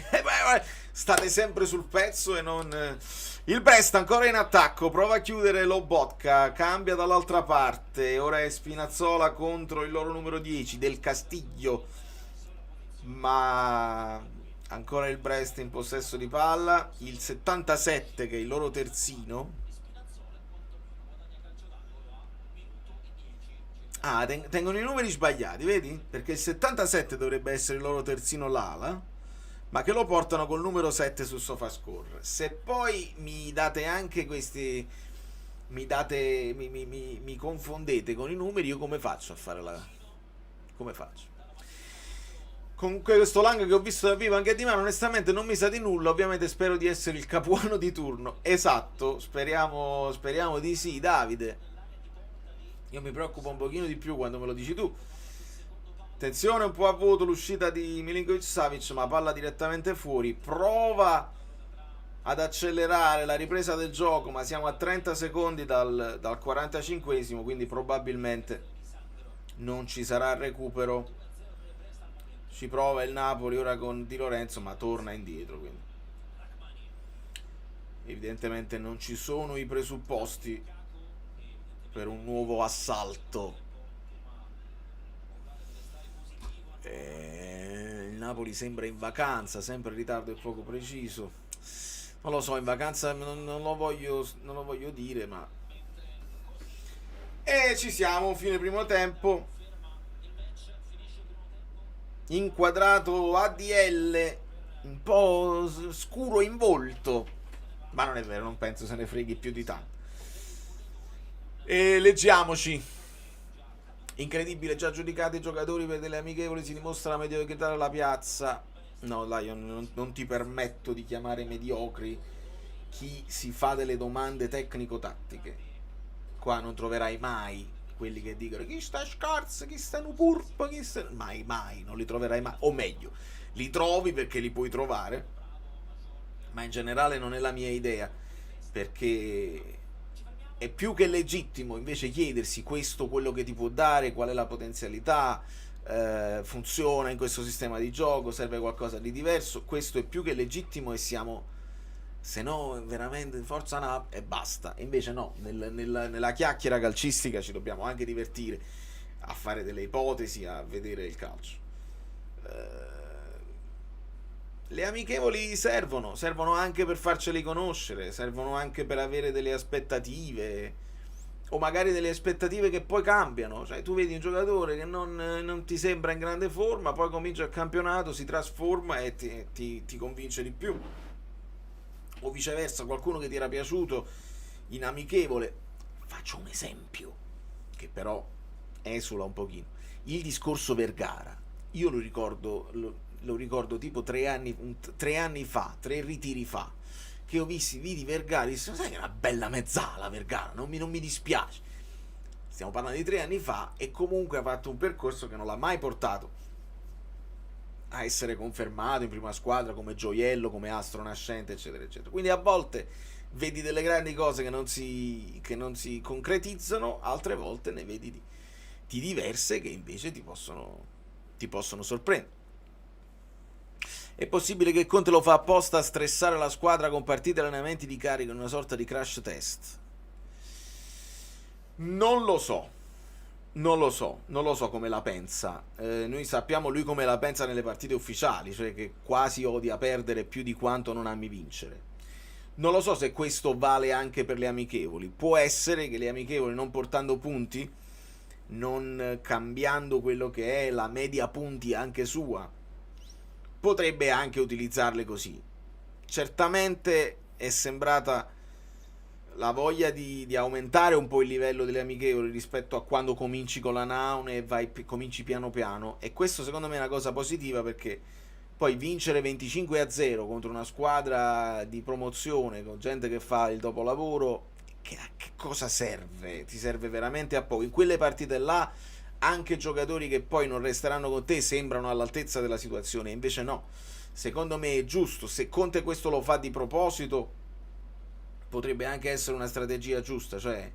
state sempre sul pezzo e non. Il Brest ancora in attacco, prova a chiudere Lobotka, cambia dall'altra parte, ora è Spinazzola contro il loro numero 10 del Castiglio, ma Ancora il Brest in possesso di palla, il 77 che è il loro terzino. Ah, tengono i numeri sbagliati, vedi? Perché il 77 dovrebbe essere il loro terzino l'ala, ma che lo portano col numero 7 su SofaScore. Se poi mi date anche questi, mi confondete con i numeri, io come faccio a fare la... come faccio? Comunque questo Lang che ho visto da vivo anche di mano, onestamente non mi sa di nulla, ovviamente spero di essere il capuano di turno. Esatto, speriamo di sì, Davide. Io mi preoccupo un pochino di più quando me lo dici tu. Attenzione, un po' a vuoto l'uscita di Milinkovic-Savic, ma palla direttamente fuori. Prova ad accelerare la ripresa del gioco, ma siamo a 30 secondi dal 45esimo, quindi probabilmente non ci sarà recupero. Ci prova il Napoli ora con Di Lorenzo, ma torna indietro, quindi evidentemente non ci sono i presupposti per un nuovo assalto. Il Napoli sembra in vacanza, sempre in ritardo e poco preciso. Non lo so, in vacanza non lo voglio dire, ma... E ci siamo, fine primo tempo. Inquadrato ADL, un po' scuro in volto, ma non è vero, non penso se ne freghi più di tanto. E leggiamoci. Incredibile, già giudicati i giocatori per delle amichevoli, si dimostra la mediocrità della piazza. No, dai, io non ti permetto di chiamare mediocri chi si fa delle domande tecnico-tattiche. Qua non troverai mai quelli che dicono chi sta scarso, chi sta nu purpo, chi sta... Mai, non li troverai mai. O meglio, li trovi perché li puoi trovare, ma in generale non è la mia idea, perché è più che legittimo invece chiedersi questo quello che ti può dare, qual è la potenzialità, funziona in questo sistema di gioco, serve qualcosa di diverso. Questo è più che legittimo e siamo, se no veramente forza Napoli e basta. Invece no, nella chiacchiera calcistica ci dobbiamo anche divertire a fare delle ipotesi, a vedere il calcio. Le amichevoli servono anche per farceli conoscere, servono anche per avere delle aspettative, o magari delle aspettative che poi cambiano. Cioè tu vedi un giocatore che non ti sembra in grande forma, poi comincia il campionato, si trasforma e ti convince di più. O viceversa, qualcuno che ti era piaciuto in amichevole. Faccio un esempio che però esula un pochino. Il discorso Vergara, io lo ricordo tipo 3 anni fa, 3 ritiri fa, che ho vidi Vergara e disse, sai che è una bella mezzala Vergara, non mi dispiace. Stiamo parlando di 3 anni fa e comunque ha fatto un percorso che non l'ha mai portato a essere confermato in prima squadra come gioiello, come astro nascente, eccetera, eccetera. Quindi a volte vedi delle grandi cose che non si concretizzano, altre volte ne vedi di diverse che invece ti possono sorprendere. È possibile che Conte lo fa apposta a stressare la squadra con partite e allenamenti di carico in una sorta di crash test? Non lo so come la pensa. Noi sappiamo lui come la pensa nelle partite ufficiali, cioè che quasi odia perdere più di quanto non ami vincere. Non lo so se questo vale anche per le amichevoli. Può essere che le amichevoli, non portando punti, non cambiando quello che è la media punti anche sua, potrebbe anche utilizzarle così. Certamente è sembrata la voglia di aumentare un po' il livello delle amichevoli rispetto a quando cominci con la Naun e cominci piano piano, e questo secondo me è una cosa positiva, perché poi vincere 25-0 contro una squadra di promozione con gente che fa il dopolavoro, che cosa serve? Ti serve veramente a poco. In quelle partite là anche giocatori che poi non resteranno con te sembrano all'altezza della situazione, invece no. Secondo me è giusto, se Conte questo lo fa di proposito, potrebbe anche essere una strategia giusta, cioè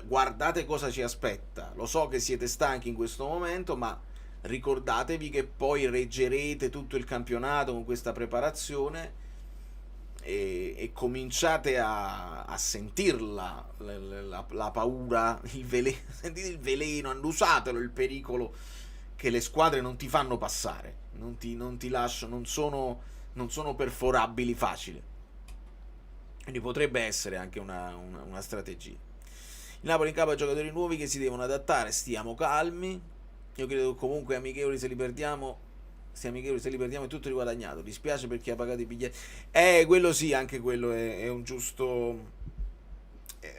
guardate cosa ci aspetta. Lo so che siete stanchi in questo momento, ma ricordatevi che poi reggerete tutto il campionato con questa preparazione e cominciate a sentirla la paura, il veleno, sentite il veleno, usatelo il pericolo che le squadre non ti fanno passare. non ti lascio, non sono perforabili facili. Quindi potrebbe essere anche una strategia. Il Napoli in capo a giocatori nuovi che si devono adattare, stiamo calmi. Io credo che comunque amichevoli se li perdiamo, se li perdiamo è tutto riguadagnato. Dispiace per chi ha pagato i biglietti. Quello sì, anche quello è un giusto...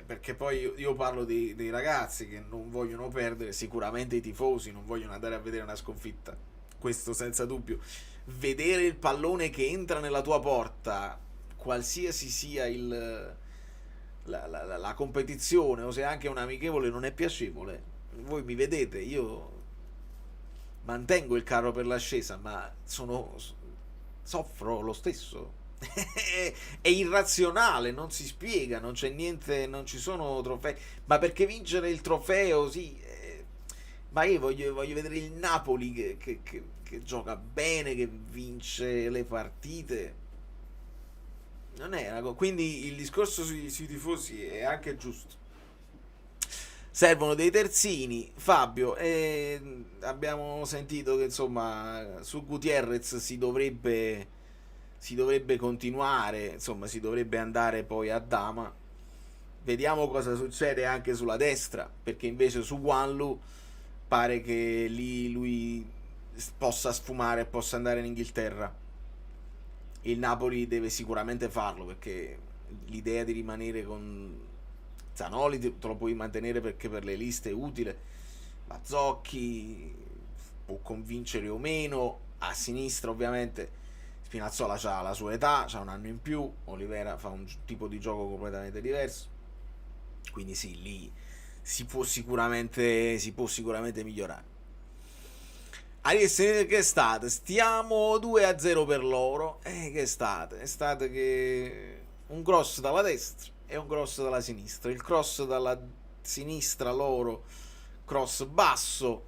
perché poi io parlo dei ragazzi che non vogliono perdere, sicuramente i tifosi non vogliono andare a vedere una sconfitta, questo senza dubbio. Vedere il pallone che entra nella tua porta, qualsiasi sia la competizione, o se anche un amichevole, non è piacevole. Voi mi vedete, io mantengo il carro per l'ascesa, ma soffro lo stesso. È irrazionale, non si spiega, non c'è niente, non ci sono trofei. Ma perché vincere il trofeo, sì, ma io voglio vedere il Napoli che gioca bene, che vince le partite. Non è una quindi il discorso sui tifosi è anche giusto. Servono dei terzini, Fabio, e abbiamo sentito che insomma su Gutierrez si dovrebbe continuare, insomma si dovrebbe andare poi a Dama. Vediamo cosa succede anche sulla destra, perché invece su Guanlu pare che lì lui possa sfumare, possa andare in Inghilterra. Il Napoli deve sicuramente farlo, perché l'idea di rimanere con Zanoli te lo puoi mantenere perché per le liste è utile, ma Zocchi può convincere o meno. A sinistra ovviamente Spinazzola ha la sua età, ha un anno in più, Olivera fa un tipo di gioco completamente diverso, quindi sì, lì si può sicuramente migliorare. Che è state? Stiamo 2-0 per loro. Che è state? È state che un cross dalla destra e un cross dalla sinistra. Il cross dalla sinistra loro, cross basso.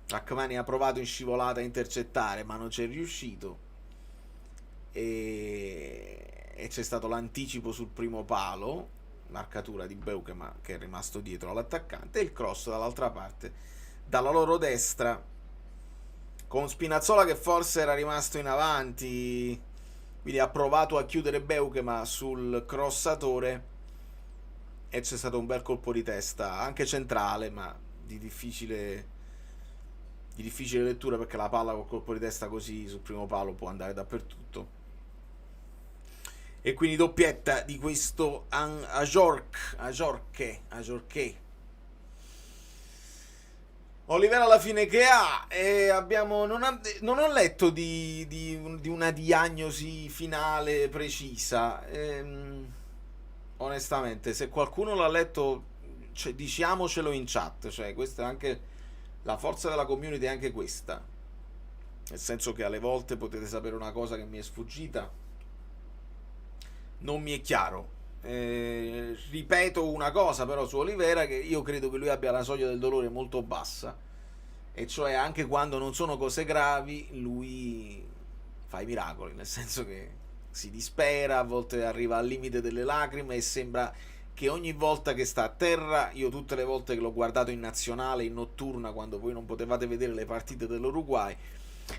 Rachmani ha provato in scivolata a intercettare, ma non c'è riuscito. E c'è stato l'anticipo sul primo palo, marcatura di Beukema che è rimasto dietro all'attaccante, e il cross dall'altra parte, dalla loro destra, con Spinazzola che forse era rimasto in avanti, quindi ha provato a chiudere Beukema sul crossatore e c'è stato un bel colpo di testa, anche centrale, ma di difficile lettura, perché la palla col colpo di testa così sul primo palo può andare dappertutto. E quindi doppietta di questo Ajorque. Olivera alla fine che ha, non ho letto di una diagnosi finale precisa, onestamente. Se qualcuno l'ha letto, cioè, diciamocelo in chat, cioè questa è anche la forza della community, è anche questa, nel senso che alle volte potete sapere una cosa che mi è sfuggita, non mi è chiaro. Ripeto una cosa però su Olivera, che io credo che lui abbia la soglia del dolore molto bassa, e cioè anche quando non sono cose gravi lui fa i miracoli, nel senso che si dispera, a volte arriva al limite delle lacrime e sembra che ogni volta che sta a terra, io tutte le volte che l'ho guardato in nazionale, in notturna, quando voi non potevate vedere le partite dell'Uruguay,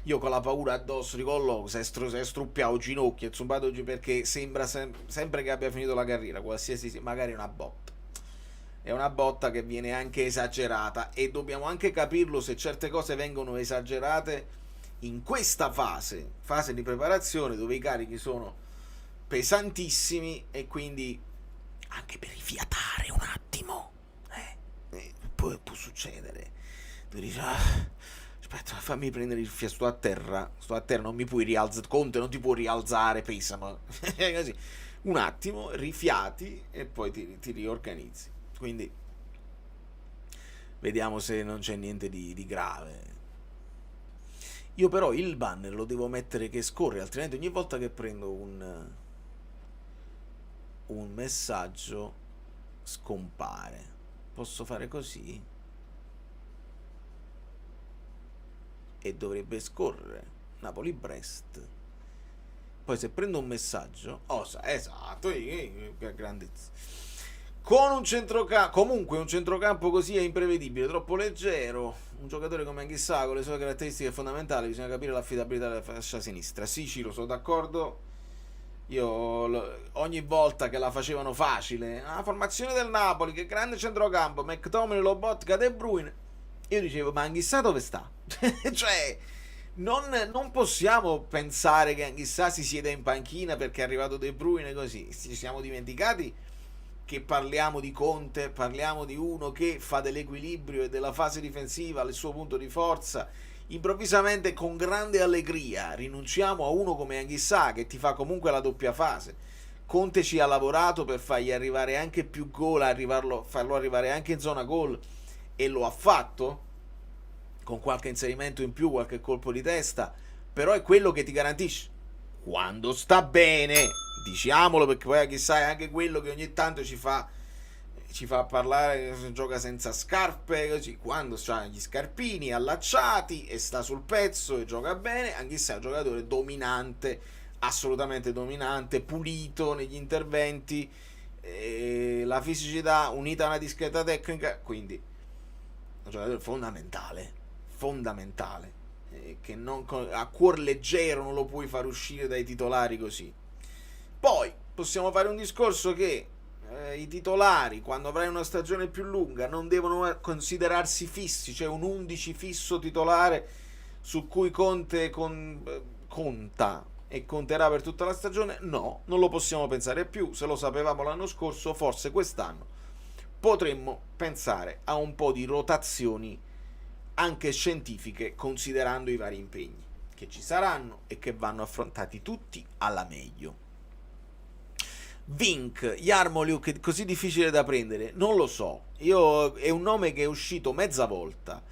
io con la paura addosso ricollo, si è struppiato ginocchia, zumbato oggi, perché sembra sempre che abbia finito la carriera, qualsiasi, magari è una botta che viene anche esagerata, e dobbiamo anche capirlo se certe cose vengono esagerate in questa fase di preparazione, dove i carichi sono pesantissimi, e quindi anche per rifiatare un attimo può succedere, tu dici aspetta, fammi prendere il fiato, sto a terra, non mi puoi rialzare, Conte non ti può rialzare, pesano così un attimo, rifiati e poi ti riorganizzi. Quindi vediamo se non c'è niente di grave. Io però il banner lo devo mettere che scorre, altrimenti ogni volta che prendo un messaggio scompare. Posso fare così? E dovrebbe scorrere Napoli-Brest. Poi se prendo un messaggio, esatto, grandezza. con un centrocampo, comunque un centrocampo così è imprevedibile, troppo leggero. Un giocatore come Anghissà con le sue caratteristiche fondamentali, bisogna capire l'affidabilità della fascia sinistra. Sì, Ciro, sono d'accordo. Ogni volta che la facevano facile, la formazione del Napoli, che grande centrocampo, McTominay, Lobotka, De Bruyne, io dicevo, ma Anghissà dove sta? Cioè, non possiamo pensare che Anghissà si sieda in panchina perché è arrivato De Bruyne così. Ci siamo dimenticati che parliamo di Conte, parliamo di uno che fa dell'equilibrio e della fase difensiva il suo punto di forza. Improvvisamente, con grande allegria, rinunciamo a uno come Anghissà che ti fa comunque la doppia fase. Conte ci ha lavorato per fargli arrivare anche più gol, farlo arrivare anche in zona gol, e lo ha fatto con qualche inserimento in più, qualche colpo di testa, però è quello che ti garantisce quando sta bene, diciamolo, perché poi chissà è anche quello che ogni tanto ci fa parlare, gioca senza scarpe, così, quando ha gli scarpini allacciati e sta sul pezzo e gioca bene. Anche se è un giocatore dominante, assolutamente dominante, pulito negli interventi, la fisicità unita a una discreta tecnica, quindi un giocatore fondamentale, che a cuor leggero non lo puoi far uscire dai titolari così. Poi possiamo fare un discorso che i titolari, quando avrai una stagione più lunga, non devono considerarsi fissi, cioè un 11 fisso titolare su cui Conte conta e conterà per tutta la stagione. No, non lo possiamo pensare più. Se lo sapevamo l'anno scorso, forse quest'anno potremmo pensare a un po' di rotazioni anche scientifiche, considerando i vari impegni che ci saranno e che vanno affrontati tutti alla meglio. Vink, Yarmolyuk è così difficile da prendere? Non lo so, è un nome che è uscito mezza volta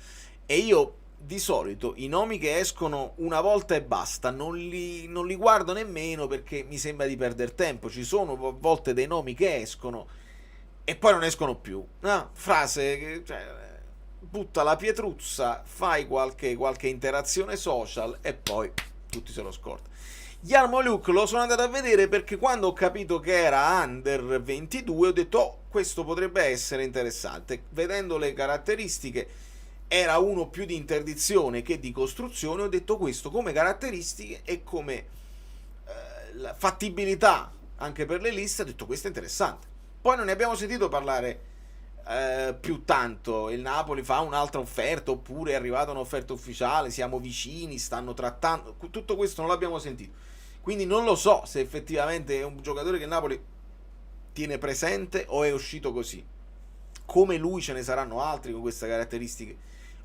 e io di solito i nomi che escono una volta e basta non li guardo nemmeno, perché mi sembra di perdere tempo. Ci sono a volte dei nomi che escono e poi non escono più, no? Frase che, cioè, butta la pietruzza, fai qualche interazione social e poi tutti se lo scordano. Yarmolyuk lo sono andato a vedere perché quando ho capito che era under 22 ho detto, oh, questo potrebbe essere interessante. Vedendo le caratteristiche, era uno più di interdizione che di costruzione. Ho detto, questo come caratteristiche e come fattibilità anche per le liste, ho detto, questo è interessante. Poi non ne abbiamo sentito parlare più tanto. Il Napoli fa un'altra offerta, oppure è arrivata un'offerta ufficiale, siamo vicini, stanno trattando, tutto questo non l'abbiamo sentito, quindi non lo so se effettivamente è un giocatore che il Napoli tiene presente o è uscito così. Come lui ce ne saranno altri con queste caratteristiche.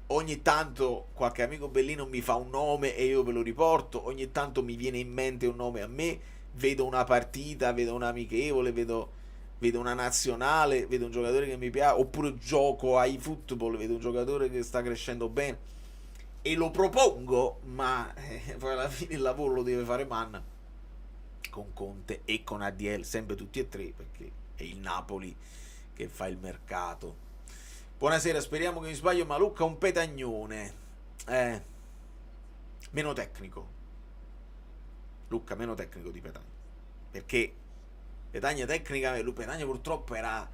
Ogni tanto qualche amico bellino mi fa un nome e io ve lo riporto, ogni tanto mi viene in mente un nome a me, vedo una partita, vedo un amichevole, vedo una nazionale, vedo un giocatore che mi piace, oppure gioco ai football, vedo un giocatore che sta crescendo bene e lo propongo, ma poi alla fine il lavoro lo deve fare Manna con Conte e con ADL, sempre tutti e tre, perché è il Napoli che fa il mercato. Buonasera, speriamo che mi sbaglio, ma Luca un petagnone, meno tecnico, Luca meno tecnico di Petagna, perché Petagna tecnica, Petagna purtroppo era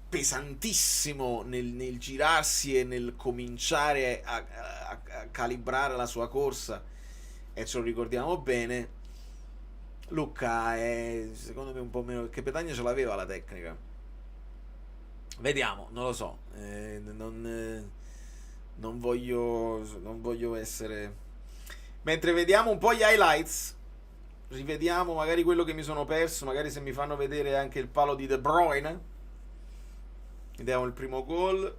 pesantissimo nel girarsi e nel cominciare a calibrare la sua corsa, e ce lo ricordiamo bene. Luca è secondo me un po' meno, perché Petagna ce l'aveva la tecnica. Vediamo, non lo so, non voglio essere. Mentre vediamo un po' gli highlights, rivediamo magari quello che mi sono perso, magari se mi fanno vedere anche il palo di De Bruyne. Vediamo il primo gol,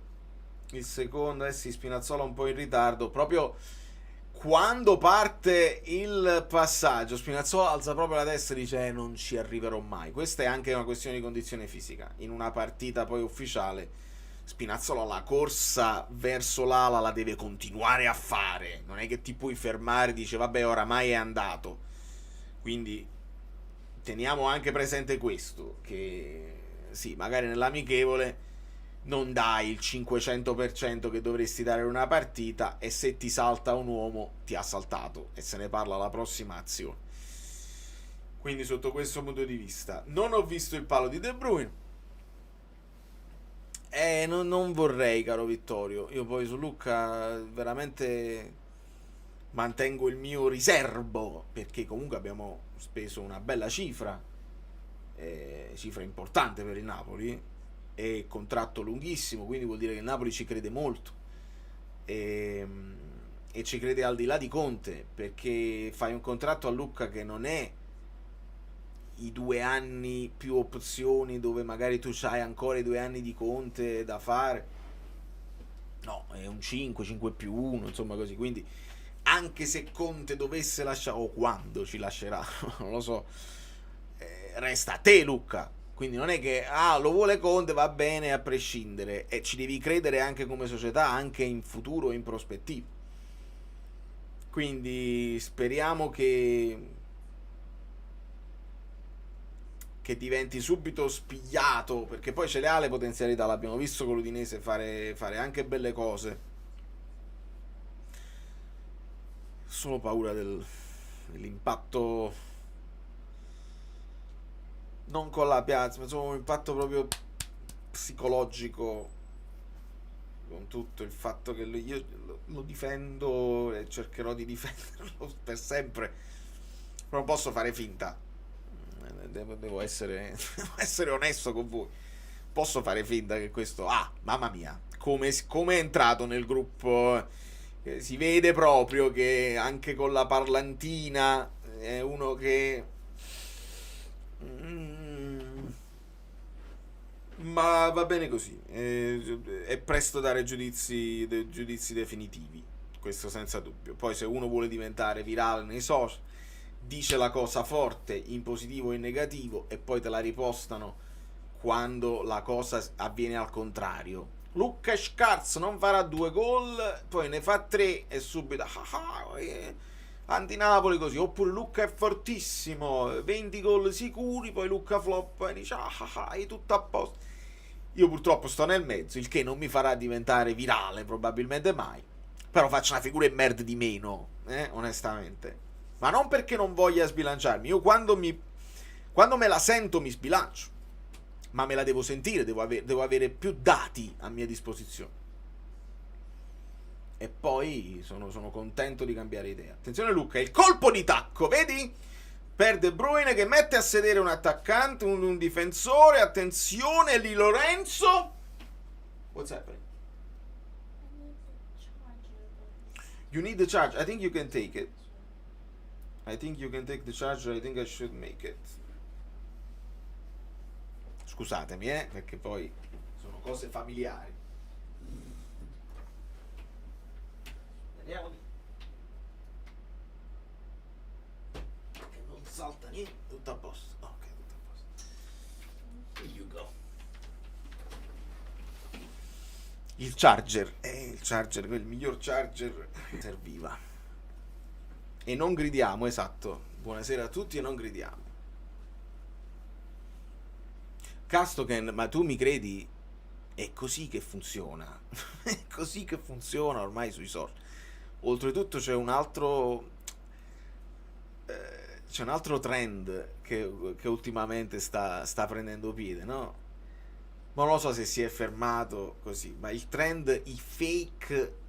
il secondo, sì, Spinazzola un po' in ritardo, proprio quando parte il passaggio Spinazzola alza proprio la testa e dice non ci arriverò mai. Questa è anche una questione di condizione fisica. In una partita poi ufficiale Spinazzola la corsa verso l'ala la deve continuare a fare, non è che ti puoi fermare e dice vabbè oramai è andato. Quindi teniamo anche presente questo, che sì, magari nell'amichevole non dai il 500% che dovresti dare in una partita, e se ti salta un uomo ti ha saltato e se ne parla alla prossima azione. Quindi sotto questo punto di vista non ho visto il palo di De Bruyne, Non vorrei, caro Vittorio. Io poi su Lucca veramente mantengo il mio riservo, perché comunque abbiamo speso una bella cifra, cifra importante per il Napoli, e contratto lunghissimo, quindi vuol dire che il Napoli ci crede molto, e, e ci crede al di là di Conte, perché fai un contratto a Lucca che non è i 2 anni più opzioni dove magari tu hai ancora i 2 anni di Conte da fare. No, è un 5 più 1, insomma così. Quindi anche se Conte dovesse lasciare, o quando ci lascerà, non lo so, resta a te Lucca. Quindi non è che, lo vuole Conte, va bene a prescindere. E ci devi credere anche come società, anche in futuro, in prospettiva. Quindi speriamo che diventi subito spigliato, perché poi ce le ha le potenzialità, l'abbiamo visto con l'Udinese fare anche belle cose. Solo paura dell'impatto, non con la piazza, ma insomma un impatto proprio psicologico, con tutto il fatto che io lo difendo e cercherò di difenderlo per sempre, però non posso fare finta. Devo essere, devo essere onesto con voi. Posso fare finta che questo, mamma mia, come è entrato nel gruppo, si vede proprio che anche con la parlantina è uno che ma va bene così, è presto dare giudizi definitivi, questo senza dubbio. Poi se uno vuole diventare virale nei social, dice la cosa forte in positivo e in negativo e poi te la ripostano quando la cosa avviene al contrario. Lucca Scarz non farà 2 gol, poi ne fa 3 e subito anti-Napoli così. Oppure Lucca è fortissimo, 20 gol sicuri, poi Lucca flop e dice è tutto a posto. Io purtroppo sto nel mezzo, il che non mi farà diventare virale probabilmente mai, però faccio una figura e merda di meno, onestamente. Ma non perché non voglia sbilanciarmi. Io quando me la sento mi sbilancio, ma me la devo sentire, devo avere più dati a mia disposizione. E poi sono contento di cambiare idea. Attenzione Lucca, il colpo di tacco, vedi? Per De Bruyne che mette a sedere un attaccante, un difensore. Attenzione Di Lorenzo. What's happening? You need the charge. I think you can take it. I think you can take the charger. I think I should make it. Scusatemi, perché poi sono cose familiari. Vediamo che non salta niente. Tutto a posto. Ok, tutto a posto. Here you go. Il charger, il miglior charger serviva. E non gridiamo, esatto. Buonasera a tutti e non gridiamo. Castoken, ma tu mi credi? È così che funziona. È così che funziona ormai sui social. Oltretutto c'è un altro trend che ultimamente sta prendendo piede, no? Ma non lo so se si è fermato così, ma il trend, i fake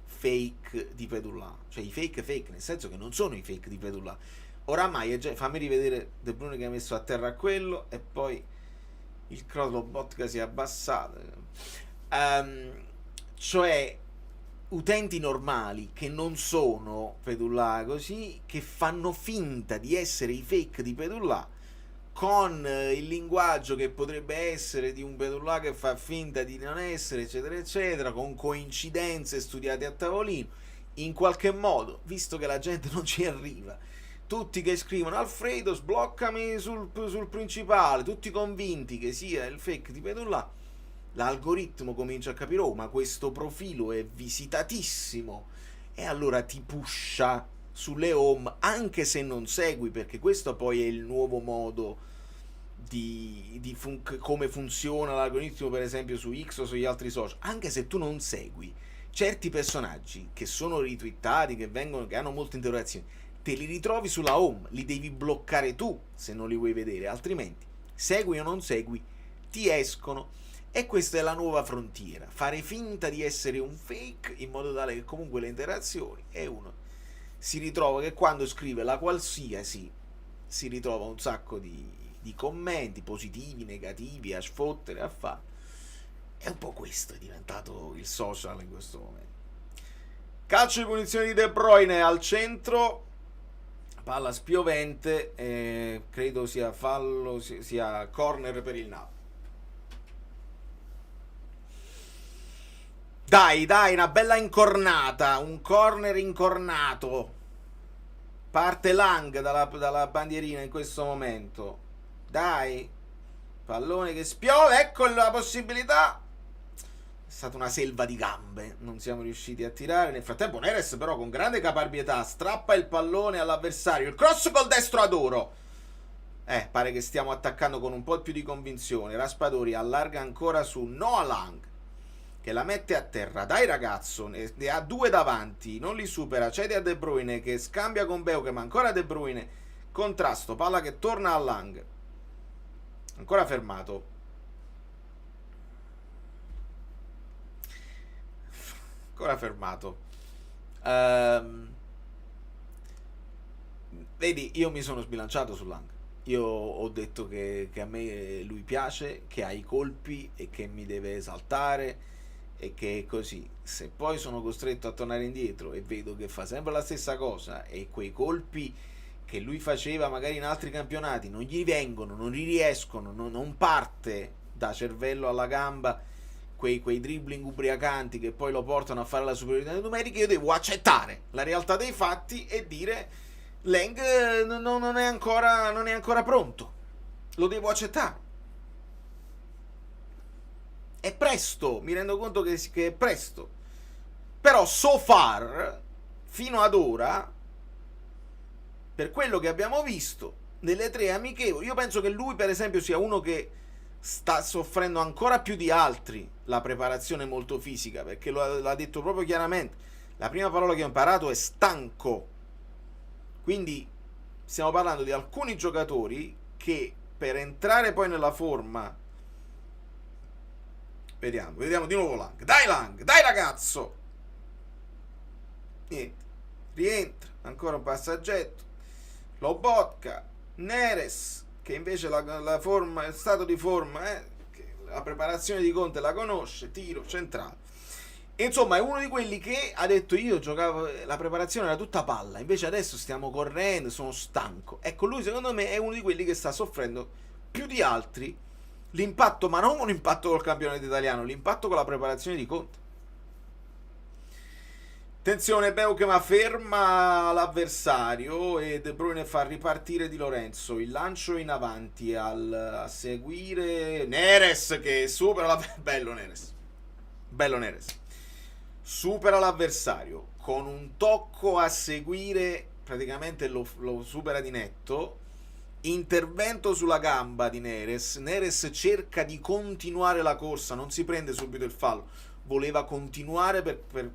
di Pedulla, cioè i fake nel senso che non sono i fake di Pedulla. Oramai è già, fammi rivedere De Bruyne che ha messo a terra quello e poi il crollo bot che si è abbassato, cioè utenti normali che non sono Pedulla così, che fanno finta di essere i fake di Pedulla con il linguaggio che potrebbe essere di un Pedulla che fa finta di non essere, eccetera eccetera, con coincidenze studiate a tavolino. In qualche modo, visto che la gente non ci arriva, tutti che scrivono Alfredo sbloccami sul principale, tutti convinti che sia il fake di Pedulla, l'algoritmo comincia a capire, oh ma questo profilo è visitatissimo, e allora ti pusha sulle home anche se non segui, perché questo poi è il nuovo modo come funziona l'algoritmo, per esempio su X o sugli altri social. Anche se tu non segui certi personaggi che sono ritwittati, che hanno molte interazioni, te li ritrovi sulla home, li devi bloccare tu se non li vuoi vedere, altrimenti segui o non segui ti escono. E questa è la nuova frontiera, fare finta di essere un fake in modo tale che comunque le interazioni, e uno si ritrova che quando scrive la qualsiasi si ritrova un sacco di commenti positivi, negativi, a sfottere, a fare. E un po' questo è diventato il social in questo momento. Calcio di punizione di De Bruyne al centro, palla spiovente, credo sia fallo, sia corner per il Napoli. Dai, una bella incornata, un corner incornato. Parte Lang dalla bandierina in questo momento. Dai, pallone che spiove, ecco la possibilità. È stata una selva di gambe, non siamo riusciti a tirare. Nel frattempo Neres però con grande caparbietà strappa il pallone all'avversario. Il cross col destro adoro. Pare che stiamo attaccando con un po' più di convinzione. Raspadori allarga ancora su Noah Lang, che la mette a terra. Dai ragazzo, ne ha due davanti, non li supera, cede a De Bruyne che scambia con Beuke, ma ancora De Bruyne, contrasto, palla che torna a Lang, ancora fermato, vedi, io mi sono sbilanciato su Lang. Io ho detto che a me lui piace, che ha i colpi e che mi deve esaltare e che è così. Se poi sono costretto a tornare indietro e vedo che fa sempre la stessa cosa e quei colpi che lui faceva magari in altri campionati non gli vengono, non gli riescono, non parte da cervello alla gamba quei dribbling ubriacanti che poi lo portano a fare la superiorità numerica, io devo accettare la realtà dei fatti e dire Lang non è ancora pronto, lo devo accettare. È presto, mi rendo conto che è presto, però so far, fino ad ora, per quello che abbiamo visto nelle 3 amichevoli, io penso che lui per esempio sia uno che sta soffrendo ancora più di altri la preparazione molto fisica, perché l'ha detto proprio chiaramente, la prima parola che ho imparato è stanco. Quindi stiamo parlando di alcuni giocatori che per entrare poi nella forma, vediamo di nuovo Lang, dai ragazzo, niente, rientra, ancora un passaggetto, Lobotka, Neres, che invece la forma, il stato di forma, la preparazione di Conte la conosce, tiro centrale. Insomma, è uno di quelli che ha detto io giocavo, la preparazione era tutta palla, invece adesso stiamo correndo, sono stanco. Ecco, lui secondo me è uno di quelli che sta soffrendo più di altri l'impatto, ma non un impatto col campionato italiano, l'impatto con la preparazione di Conte. Attenzione, Beuke ferma l'avversario e De Bruyne fa ripartire Di Lorenzo, il lancio in avanti a seguire Neres che supera bello Neres, supera l'avversario con un tocco a seguire, praticamente lo supera di netto, intervento sulla gamba di Neres cerca di continuare la corsa, non si prende subito il fallo, voleva continuare per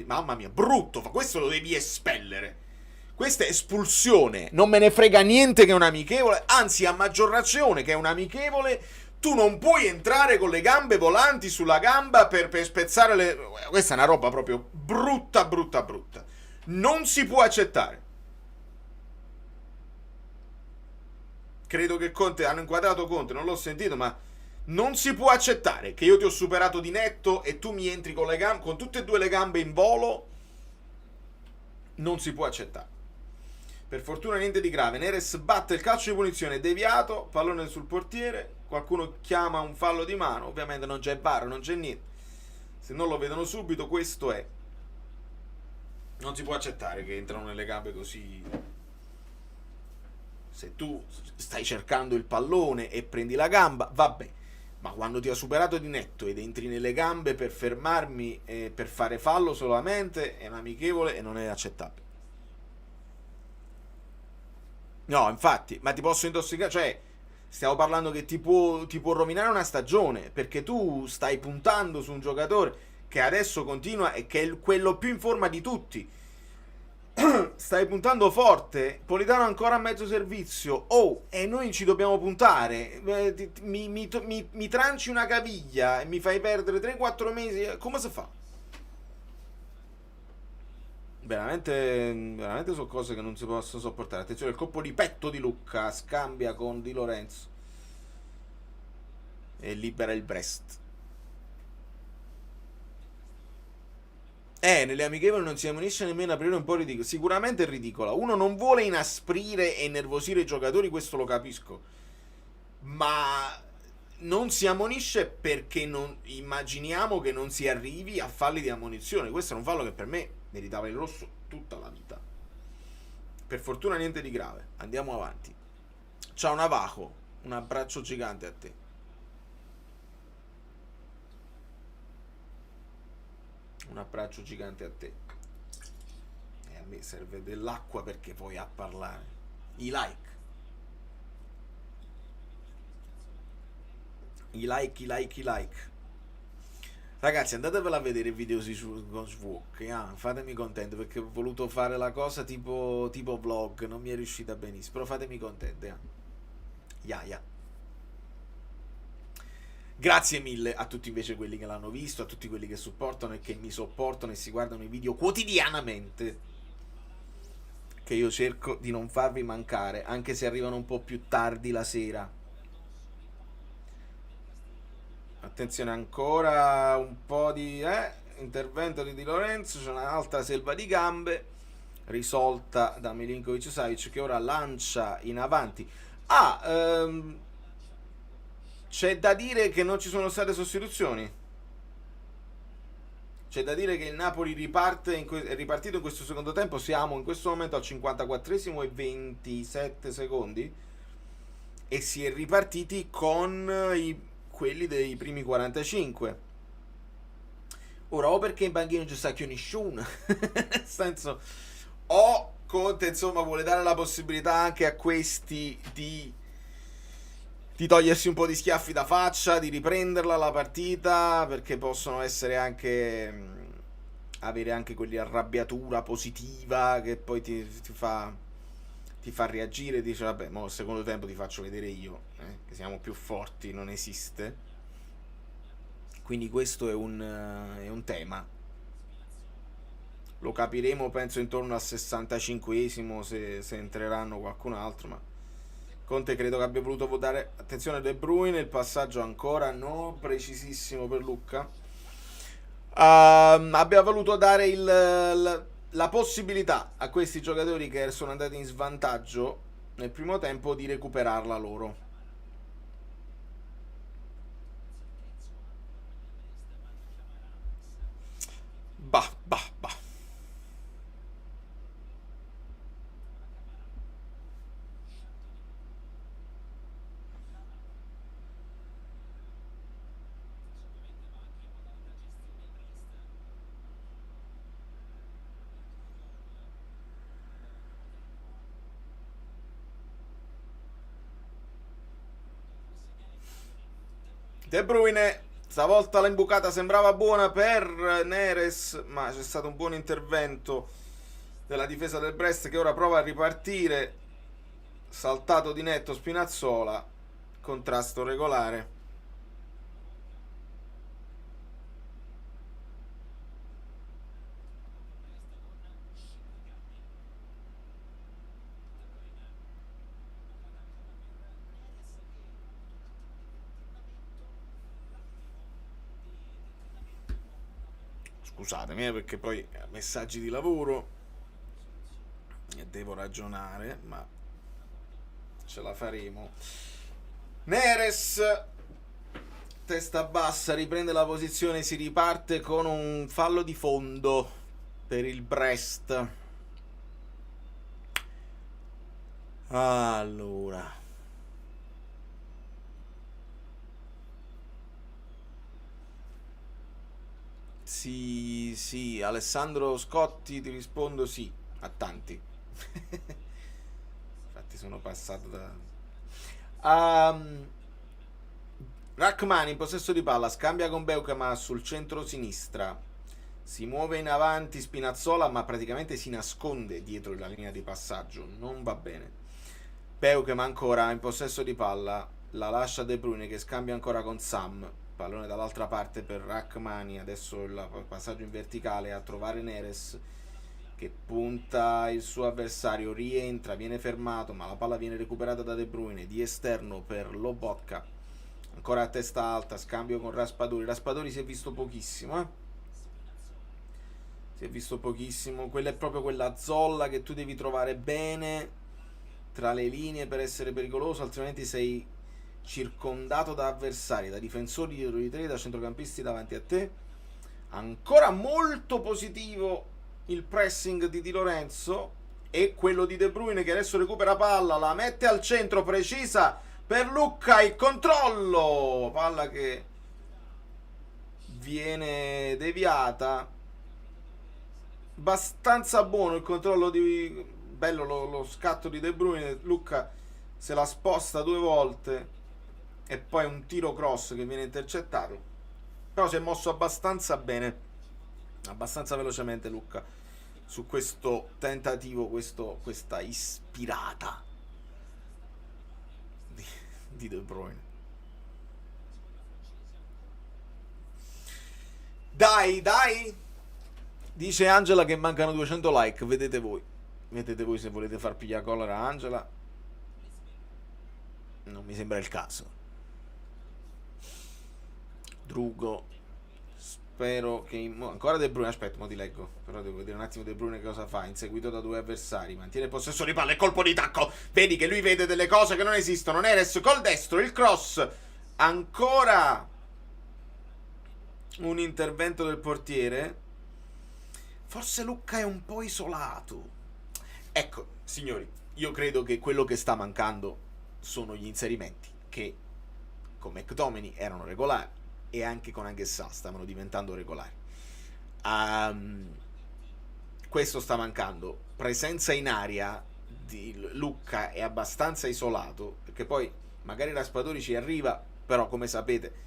mamma mia, brutto, questo lo devi espellere, questa è espulsione, non me ne frega niente che è un amichevole, anzi a maggior ragione che è un amichevole, tu non puoi entrare con le gambe volanti sulla gamba per spezzare le... Questa è una roba proprio brutta, non si può accettare. Credo che Conte, hanno inquadrato Conte, non l'ho sentito, ma non si può accettare che io ti ho superato di netto e tu mi entri con le gambe, con tutte e due le gambe in volo. Non si può accettare. Per fortuna niente di grave. Neres batte il calcio di punizione deviato, pallone sul portiere, qualcuno chiama un fallo di mano, ovviamente non c'è VAR, non c'è niente. Se non lo vedono subito, questo è. Non si può accettare che entrano nelle gambe così. Se tu stai cercando il pallone e prendi la gamba, vabbè, ma quando ti ha superato di netto ed entri nelle gambe per fermarmi e per fare fallo solamente, è un amichevole e non è accettabile. No, infatti, ma ti posso intossicare, cioè stiamo parlando che ti può rovinare una stagione, perché tu stai puntando su un giocatore che adesso continua e che è quello più in forma di tutti. Stai puntando forte. Politano ancora a mezzo servizio. Oh, e noi ci dobbiamo puntare. Mi tranci una caviglia e mi fai perdere 3-4 mesi. Come si fa? Veramente, veramente sono cose che non si possono sopportare. Attenzione, il colpo di petto di Lucca scambia con Di Lorenzo e libera il Brest. Nelle amichevoli non si ammonisce nemmeno a aprire un po' ridicolo. Sicuramente è ridicola. Uno non vuole inasprire e innervosire i giocatori, questo lo capisco. Ma non si ammonisce perché non, immaginiamo che non si arrivi a falli di ammonizione. Questo è un fallo che per me meritava il rosso tutta la vita. Per fortuna niente di grave. Andiamo avanti. Ciao Navajo, un abbraccio gigante a te. Un abbraccio gigante a te. E a me serve dell'acqua perché poi a parlare. I like. I like, i like, i like. Ragazzi, andatevela a vedere i video su Swok. Fatemi contento perché ho voluto fare la cosa tipo vlog. Non mi è riuscita benissimo. Però fatemi contento. Ya. Grazie mille a tutti invece quelli che l'hanno visto, a tutti quelli che supportano e che mi sopportano e si guardano i video quotidianamente, che io cerco di non farvi mancare, anche se arrivano un po' più tardi la sera. Attenzione, ancora un po' di intervento di Di Lorenzo, c'è un'altra selva di gambe risolta da Milinkovic Savic che ora lancia in avanti. C'è da dire che non ci sono state sostituzioni. C'è da dire che il Napoli è ripartito in questo secondo tempo. Siamo in questo momento al 54esimo e 27 secondi. E si è ripartiti con quelli dei primi 45. Ora, o perché in banchino ci sta nessuno, nel senso, o Conte insomma vuole dare la possibilità anche a questi di togliersi un po' di schiaffi da faccia, di riprenderla la partita, perché possono essere anche avere anche quell'arrabbiatura positiva che poi ti fa reagire e dice vabbè, mo al secondo tempo ti faccio vedere io, che siamo più forti, non esiste. Quindi questo è un tema. Lo capiremo penso intorno al 65esimo se entreranno qualcun altro, ma Conte credo che abbia voluto votare. Attenzione De Bruyne, il passaggio ancora non precisissimo per Lucca. Abbia voluto dare la possibilità a questi giocatori che sono andati in svantaggio nel primo tempo di recuperarla loro. Bah. De Bruyne, stavolta l'imbucata sembrava buona per Neres, ma c'è stato un buon intervento della difesa del Brest che ora prova a ripartire. Saltato di netto Spinazzola, contrasto regolare. Scusatemi perché poi messaggi di lavoro e devo ragionare, ma ce la faremo. Neres, testa bassa, riprende la posizione, si riparte con un fallo di fondo per il Brest. Allora, sì, Alessandro Scotti, ti rispondo sì, a tanti. Infatti sono passato da... Rachmani in possesso di palla, scambia con Beukema sul centro-sinistra. si muove in avanti Spinazzola, ma praticamente si nasconde dietro la linea di passaggio, non va bene. Peukem ancora in possesso di palla, la lascia De Bruyne che scambia ancora con Sam, pallone dall'altra parte per Rachmani, adesso il passaggio in verticale a trovare Neres che punta il suo avversario, rientra, viene fermato, ma la palla viene recuperata da De Bruyne, di esterno per Lobotka, ancora a testa alta, scambio con Raspadori si è visto pochissimo, si è visto pochissimo, quella è proprio quella zolla che tu devi trovare bene tra le linee per essere pericoloso, altrimenti sei circondato da avversari, da difensori dietro di te, da centrocampisti davanti a te. Ancora molto positivo il pressing di Di Lorenzo e quello di De Bruyne che adesso recupera palla, la mette al centro, precisa per Lucca, il controllo, palla che viene deviata, abbastanza buono il controllo di bello lo scatto di De Bruyne, Lucca se la sposta 2 volte e poi un tiro cross che viene intercettato, però si è mosso abbastanza bene, abbastanza velocemente Lucca su questo tentativo, questa ispirata di De Bruyne. Dai, dice Angela che mancano 200 like, vedete voi se volete far pigliare collera a Angela, non mi sembra il caso. Drugo, spero che ancora De Bruyne, aspetta, mo ti leggo, però devo vedere un attimo De Bruyne che cosa fa, inseguito da 2 avversari, mantiene il possesso di palla e colpo di tacco, vedi che lui vede delle cose che non esistono, Neres col destro, il cross, ancora un intervento del portiere, forse Lucca è un po' isolato. Ecco, signori, io credo che quello che sta mancando sono gli inserimenti, che con McTominay erano regolari e anche con Anghissà stavano diventando regolari. Questo sta mancando. Presenza in aria di Lucca è abbastanza isolato, perché poi magari Raspadori ci arriva, però come sapete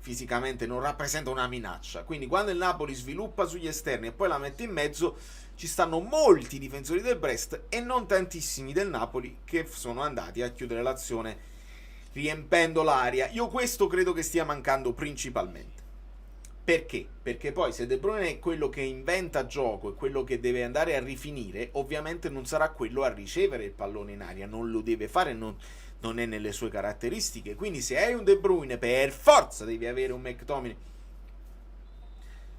fisicamente non rappresenta una minaccia, quindi quando il Napoli sviluppa sugli esterni e poi la mette in mezzo ci stanno molti difensori del Brest e non tantissimi del Napoli che sono andati a chiudere l'azione riempendo l'area. Io questo credo che stia mancando principalmente. Perché? Perché poi se De Bruyne è quello che inventa gioco e quello che deve andare a rifinire, ovviamente non sarà quello a ricevere il pallone in aria, non lo deve fare, non è nelle sue caratteristiche. Quindi se hai un De Bruyne per forza devi avere un McTominay,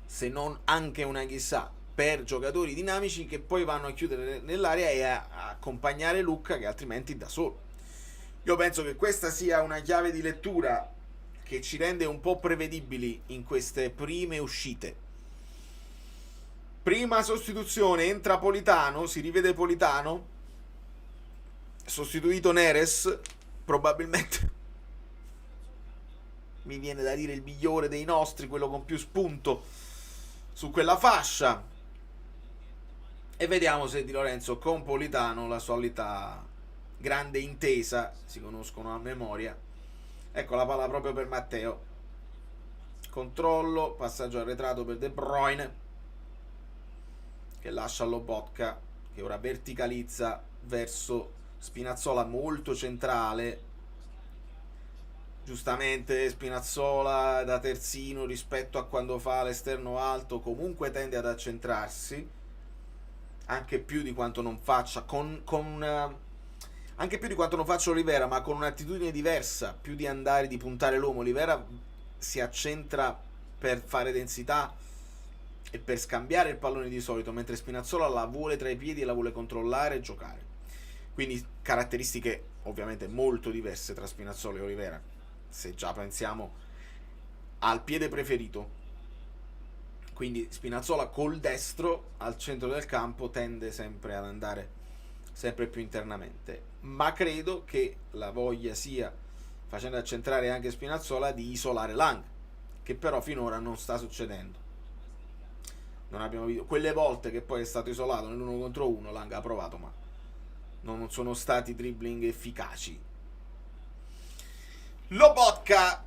se non anche una chissà, per giocatori dinamici che poi vanno a chiudere nell'area e a accompagnare Lucca che altrimenti da solo. Io penso che questa sia una chiave di lettura che ci rende un po' prevedibili in queste prime uscite. Prima sostituzione, entra Politano, si rivede Politano, sostituito Neres, probabilmente mi viene da dire il migliore dei nostri, quello con più spunto su quella fascia, e vediamo se Di Lorenzo con Politano, la solita grande intesa, si conoscono a memoria. Ecco la palla proprio per Matteo, controllo, passaggio arretrato per De Bruyne che lascia Lobotka che ora verticalizza verso Spinazzola molto centrale, giustamente Spinazzola da terzino rispetto a quando fa l'esterno alto comunque tende ad accentrarsi anche più di quanto non faccia anche più di quanto non faccia Olivera, ma con un'attitudine diversa, più di andare, di puntare l'uomo. Olivera si accentra per fare densità e per scambiare il pallone di solito, mentre Spinazzola la vuole tra i piedi e la vuole controllare e giocare. Quindi caratteristiche ovviamente molto diverse tra Spinazzola e Olivera, se già pensiamo al piede preferito. Quindi Spinazzola col destro al centro del campo tende sempre ad andare sempre più internamente, ma credo che la voglia sia, facendo accentrare anche Spinazzola, di isolare Lang, che però finora non sta succedendo. Non abbiamo visto quelle volte che poi è stato isolato nell'1 contro 1, Lang ha provato, ma non sono stati dribbling efficaci. Lobotka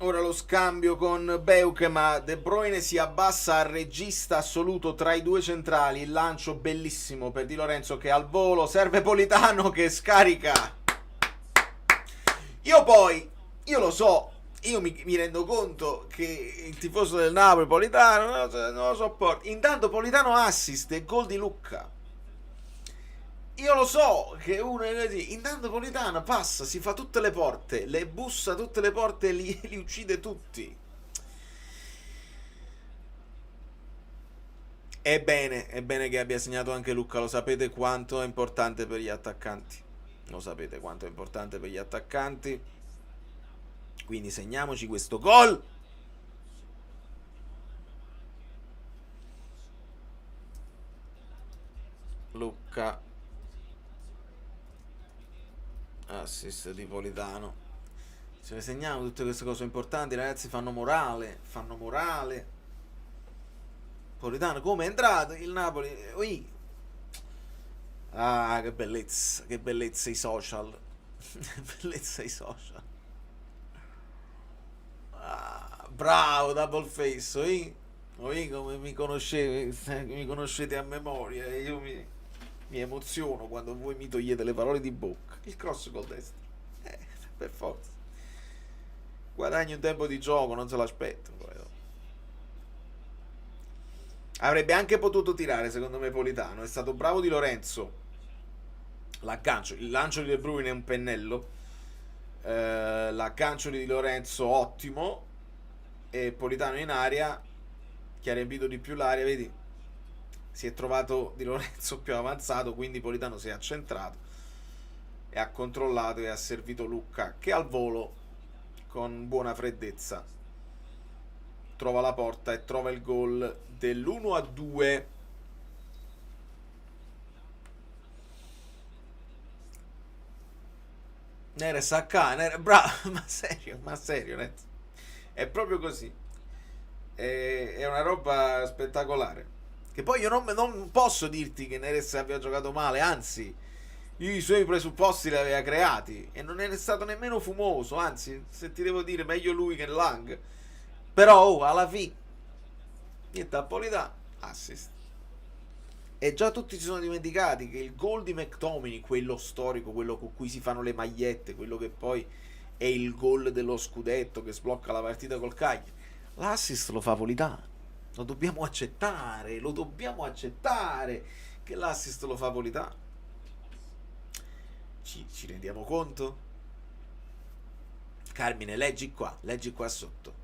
Ora lo scambio con Beuke, ma De Bruyne si abbassa al regista assoluto tra i due centrali. Il lancio bellissimo per Di Lorenzo che al volo serve Politano che scarica. Io lo so, io mi rendo conto che il tifoso del Napoli, Politano, non lo sopporta. Intanto Politano assist e gol di Lucca. Io lo so che uno è così. Intanto Politano passa, si fa tutte le porte, le bussa tutte le porte e li uccide tutti. È bene che abbia segnato anche Lucca. Lo sapete quanto è importante per gli attaccanti. Lo sapete quanto è importante per gli attaccanti. Quindi segniamoci questo gol. Lucca, assist di Politano. Se ne segniamo tutte queste cose importanti, ragazzi, fanno morale. Politano come è entrato il Napoli. Ui. Ah, che bellezza i social. Che bellezza i social. Ah, bravo double face, come mi conoscete a memoria. Io mi emoziono quando voi mi togliete le parole di bocca. Il cross col destro, per forza. Guadagni un tempo di gioco, non se l'aspetto. Avrebbe anche potuto tirare, secondo me, Politano. È stato bravo Di Lorenzo. L'aggancio, il lancio di De Bruyne è un pennello. L'aggancio di Lorenzo ottimo. E Politano in aria, che ha riempito di più l'aria, vedi? Si è trovato Di Lorenzo più avanzato, quindi Politano si è accentrato e ha controllato e ha servito Lucca, che al volo con buona freddezza trova la porta e trova il gol dell'1-2. Neres HK, bravo, ma serio, Neres. È proprio così. È una roba spettacolare. Che poi io non posso dirti che Neres abbia giocato male, anzi, i suoi presupposti li aveva creati e non è stato nemmeno fumoso, anzi, se ti devo dire, meglio lui che Lang. Però alla fine, niente, a Politano, assist. E già tutti si sono dimenticati che il gol di McTominay, quello storico, quello con cui si fanno le magliette, quello che poi è il gol dello scudetto che sblocca la partita col Cagliari, l'assist lo fa Politano. Lo dobbiamo accettare che l'assist lo fa Politano. Ci rendiamo conto? Carmine, leggi qua sotto.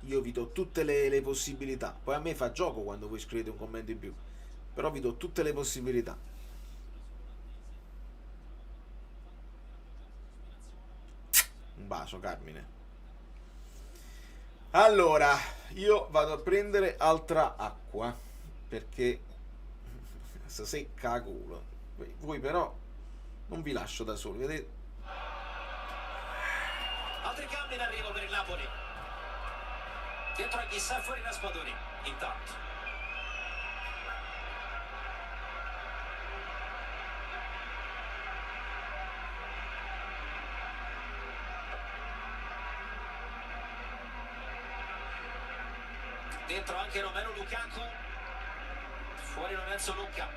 Io vi do tutte le possibilità. Poi a me fa gioco quando voi scrivete un commento in più. Però vi do tutte le possibilità. Un bacio, Carmine. Allora, io vado a prendere altra acqua perché si secca a culo. Voi però non vi lascio da soli, vedete? Altri cambi in arrivo per il Napoli. Dietro a chissà fuori Raspadori. Intanto dentro anche Romelu Lukaku. Fuori Lorenzo Lucca.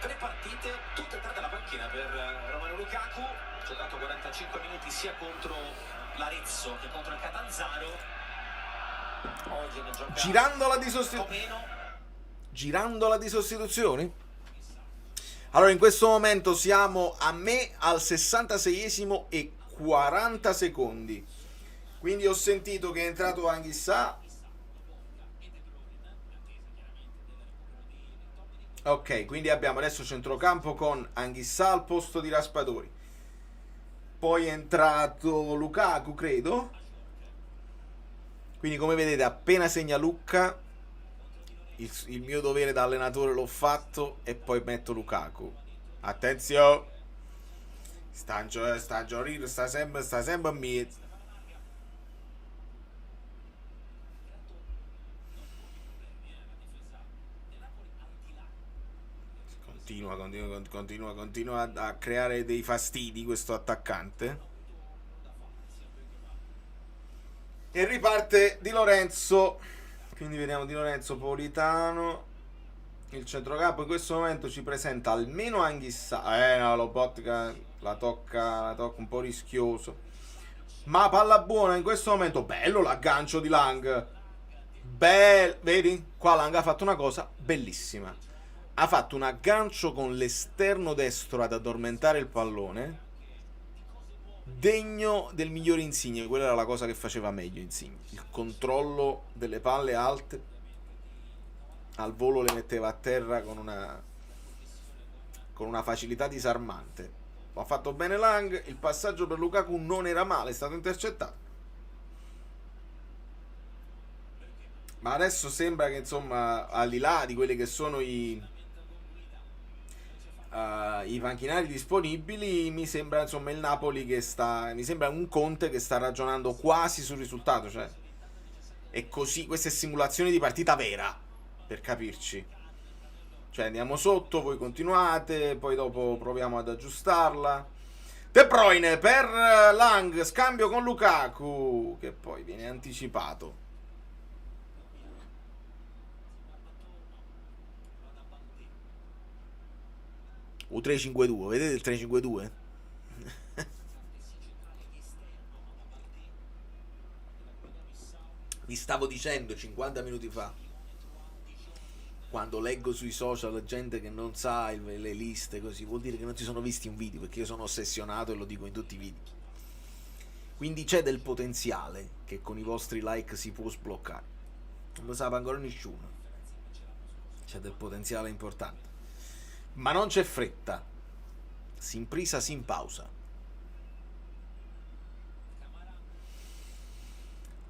Tre partite, tutte e tre dalla panchina per Romelu Lukaku. Ha giocato 45 minuti sia contro l'Arezzo che contro il Catanzaro. Oggi ne gioca girandola di sostituzioni. Allora, in questo momento siamo al 66esimo e 40 secondi. Quindi ho sentito che è entrato Anghissà. Ok, quindi abbiamo adesso centrocampo con Anghissà al posto di Raspadori. Poi è entrato Lukaku, credo. Quindi come vedete, appena segna Lucca, il mio dovere da allenatore l'ho fatto e poi metto Lukaku. Attenzione, sta sempre a mezzo. continua a creare dei fastidi questo attaccante. E riparte Di Lorenzo, quindi vediamo Di Lorenzo, Politano. Il centrocampo in questo momento ci presenta almeno Anghissà. No, Lobotka la tocca un po' rischioso. Ma palla buona in questo momento. Bello l'aggancio di Lang. Vedi? Qua Lang ha fatto una cosa bellissima. Ha fatto un aggancio con l'esterno destro ad addormentare il pallone, degno del migliore Insigne. Quella era la cosa che faceva meglio Insigne. Il controllo delle palle alte, al volo le metteva a terra con una facilità disarmante. L'ha fatto bene Lang. Il passaggio per Lukaku non era male, è stato intercettato. Ma adesso sembra che, insomma, al di là di quelli che sono i panchinari disponibili, mi sembra, insomma, il Napoli mi sembra un Conte che sta ragionando quasi sul risultato, cioè è così, questa è simulazione di partita vera, per capirci, cioè andiamo sotto, voi continuate, poi dopo proviamo ad aggiustarla. De Bruyne per Lang, scambio con Lukaku, che poi viene anticipato. U352, vedete il 352? Vi stavo dicendo 50 minuti fa, quando leggo sui social gente che non sa le liste così, vuol dire che non si sono visti un video, perché io sono ossessionato e lo dico in tutti i video. Quindi c'è del potenziale che con i vostri like si può sbloccare, non lo sa ancora nessuno, c'è del potenziale importante, ma non c'è fretta, si imprisa, si in pausa.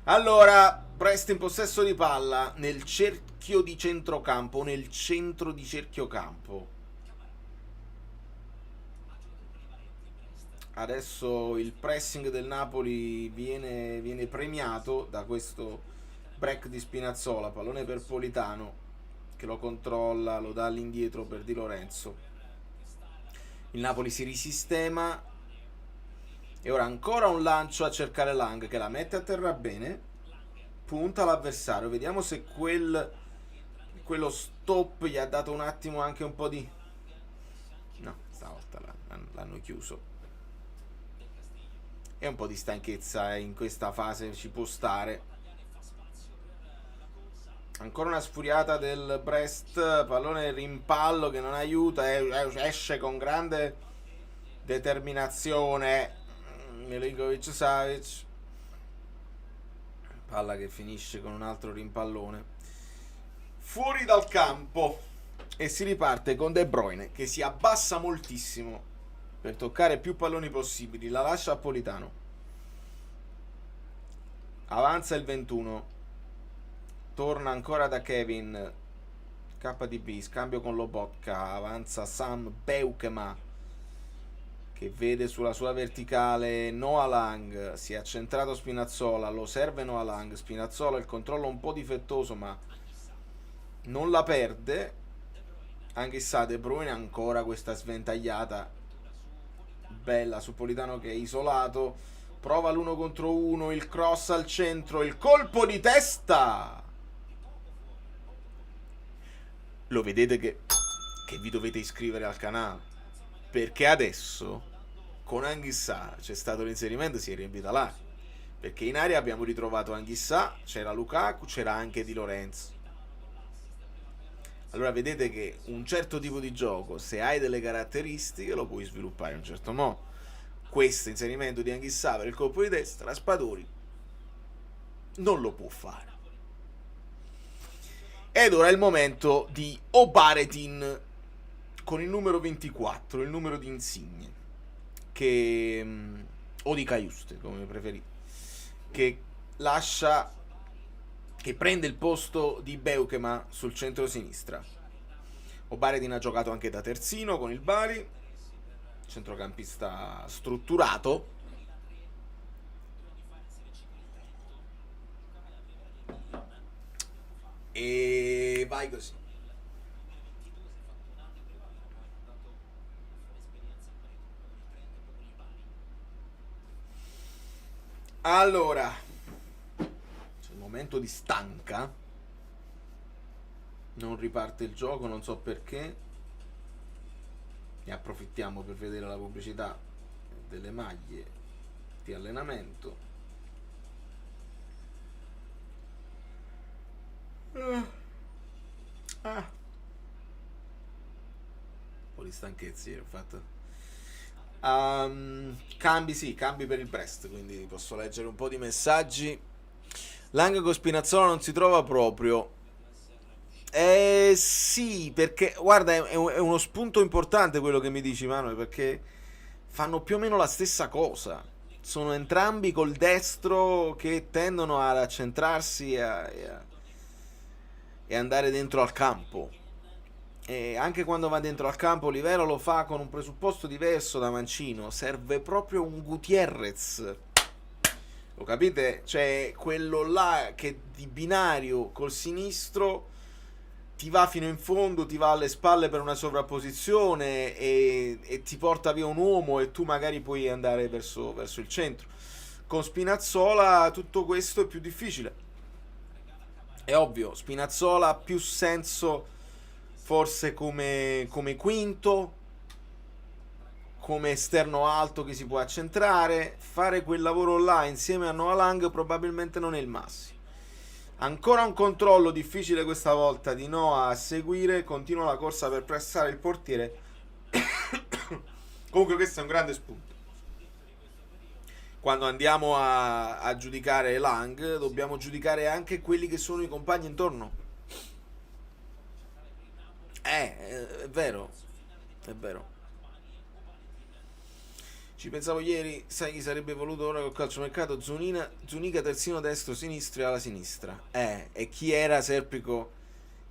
Allora, Presta in possesso di palla nel cerchio di centrocampo, nel centro di cerchio campo. Adesso il pressing del Napoli viene premiato da questo break di Spinazzola, pallone per Politano che lo controlla, lo dà all'indietro per Di Lorenzo. Il Napoli si risistema e ora ancora un lancio a cercare Lang, che la mette a terra bene, punta l'avversario. Vediamo se quello stop gli ha dato un attimo anche un po' di... No, stavolta l'hanno chiuso. E un po' di stanchezza in questa fase ci può stare. Ancora una sfuriata del Brest, pallone rimpallo che non aiuta, esce con grande determinazione Milinkovic-Savic, palla che finisce con un altro rimpallone fuori dal campo e si riparte con De Bruyne che si abbassa moltissimo per toccare più palloni possibili, la lascia a Politano, avanza il 21, torna ancora da Kevin, KDB, scambio con Lobotka, avanza Sam Beukema che vede sulla sua verticale Noah Lang, si è accentrato Spinazzola, lo serve Noah Lang, Spinazzola il controllo un po' difettoso ma non la perde, anche sa De Bruyne ancora questa sventagliata bella su Politano che è isolato, prova l'1 contro 1, il cross al centro, il colpo di testa, lo vedete che vi dovete iscrivere al canale, perché adesso con Anghissà c'è stato l'inserimento, si è riempita l'area, perché in area abbiamo ritrovato Anghissà, c'era Lukaku, c'era anche Di Lorenzo. Allora vedete che un certo tipo di gioco, se hai delle caratteristiche, lo puoi sviluppare in un certo modo. Questo inserimento di Anghissà per il colpo di testa, Raspadori non lo può fare. Ed ora è il momento di Obaretin con il numero 24, il numero di Insigne, o di Cajuste, come preferite, che prende il posto di Beukema sul centro-sinistra. Obaretin ha giocato anche da terzino con il Bari, centrocampista strutturato. E vai così. Allora, c'è il momento di stanca. Non riparte il gioco, non so perché. Ne approfittiamo per vedere la pubblicità delle maglie di allenamento. Un po' di stanchezza ho fatto. Cambi per il Brest, quindi posso leggere un po' di messaggi. Lang con Spinazzola non si trova proprio. Sì, perché guarda, è uno spunto importante quello che mi dici, Manuel, perché fanno più o meno la stessa cosa. Sono entrambi col destro che tendono ad accentrarsi e andare dentro al campo. E anche quando va dentro al campo, Livero lo fa con un presupposto diverso da Mancino. Serve proprio un Gutierrez. Lo capite? Cioè, quello là che di binario col sinistro ti va fino in fondo, ti va alle spalle per una sovrapposizione e ti porta via un uomo e tu magari puoi andare verso il centro. Con Spinazzola tutto questo è più difficile. È ovvio, Spinazzola ha più senso forse come quinto, come esterno alto che si può accentrare. Fare quel lavoro là insieme a Noah Lang probabilmente non è il massimo. Ancora un controllo difficile questa volta di Noah a seguire. Continua la corsa per pressare il portiere. Comunque questo è un grande spunto. Quando andiamo a giudicare Lang, dobbiamo giudicare anche quelli che sono i compagni intorno. È vero. È vero. Ci pensavo ieri, sai chi sarebbe voluto ora col calciomercato? Zuniga terzino destro, sinistro e alla sinistra. E chi era, Serpico,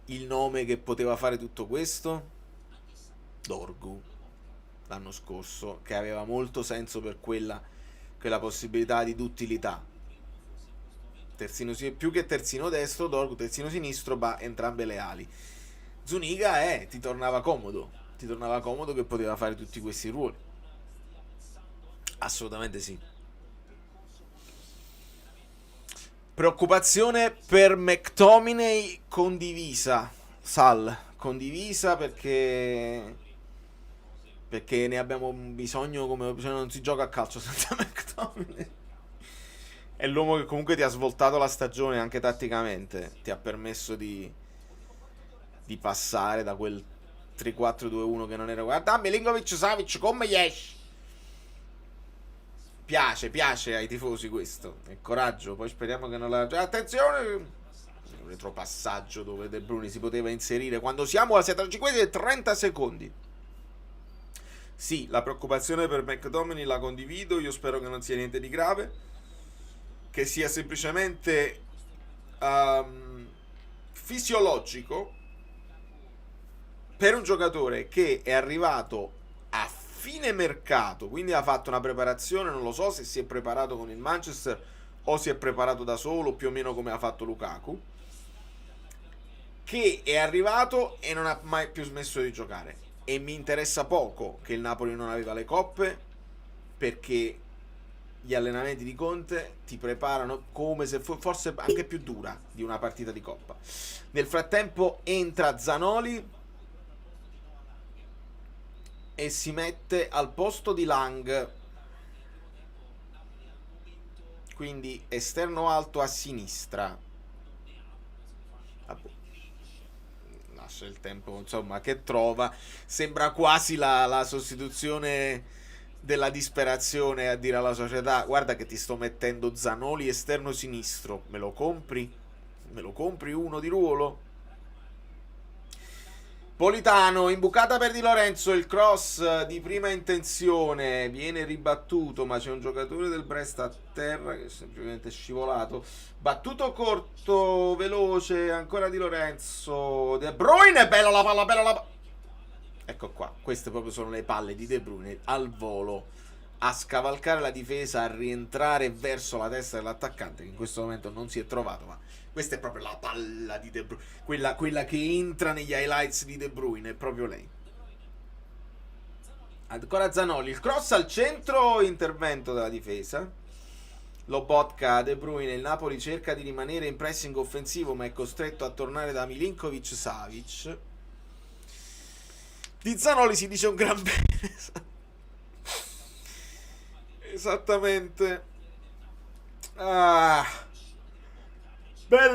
il nome che poteva fare tutto questo? Dorgu, l'anno scorso, che aveva molto senso per quella possibilità di duttilità. Terzino, più che terzino destro, Dorgu terzino sinistro, entrambe le ali. Zuniga ti tornava comodo che poteva fare tutti questi ruoli. Assolutamente sì. Preoccupazione per McTominay condivisa, Sal, condivisa perché ne abbiamo bisogno, cioè non si gioca a calcio senza McTominay. È l'uomo che comunque ti ha svoltato la stagione anche tatticamente, ti ha permesso di passare da quel 3-4-2-1 che non era. Guarda, Milinkovic Savic come esce. Piace ai tifosi questo. È coraggio. Poi speriamo che non la. Attenzione! Un retropassaggio dove De Bruyne si poteva inserire quando siamo a 30 secondi. Sì, la preoccupazione per McTominay la condivido. Io spero che non sia niente di grave, che sia semplicemente fisiologico per un giocatore che è arrivato a fine mercato, quindi ha fatto una preparazione, non lo so se si è preparato con il Manchester o si è preparato da solo, più o meno come ha fatto Lukaku, che è arrivato e non ha mai più smesso di giocare. E mi interessa poco che il Napoli non aveva le coppe, perché gli allenamenti di Conte ti preparano come se forse anche più dura di una partita di coppa. Nel frattempo entra Zanoli e si mette al posto di Lang, quindi esterno alto a sinistra. Lascia il tempo, insomma, che trova. Sembra quasi la sostituzione della disperazione, a dire alla società: guarda che ti sto mettendo Zanoli esterno sinistro, me lo compri? Me lo compri uno di ruolo? Politano, imbucata per Di Lorenzo, il cross di prima intenzione viene ribattuto, ma c'è un giocatore del Brest a terra che è semplicemente scivolato. Battuto corto, veloce, ancora Di Lorenzo. De Bruyne, bella la palla, bella la palla. Ecco qua, queste proprio sono le palle di De Bruyne al volo, a scavalcare la difesa, a rientrare verso la testa dell'attaccante, che in questo momento non si è trovato, ma questa è proprio la palla di De Bruyne, quella che entra negli highlights di De Bruyne, è proprio lei. Ancora Zanoli, il cross al centro, intervento della difesa. Lobotka, De Bruyne, il Napoli cerca di rimanere in pressing offensivo ma è costretto a tornare da Milinkovic-Savic. Di Zanoli si dice un gran bene. Esattamente. Bel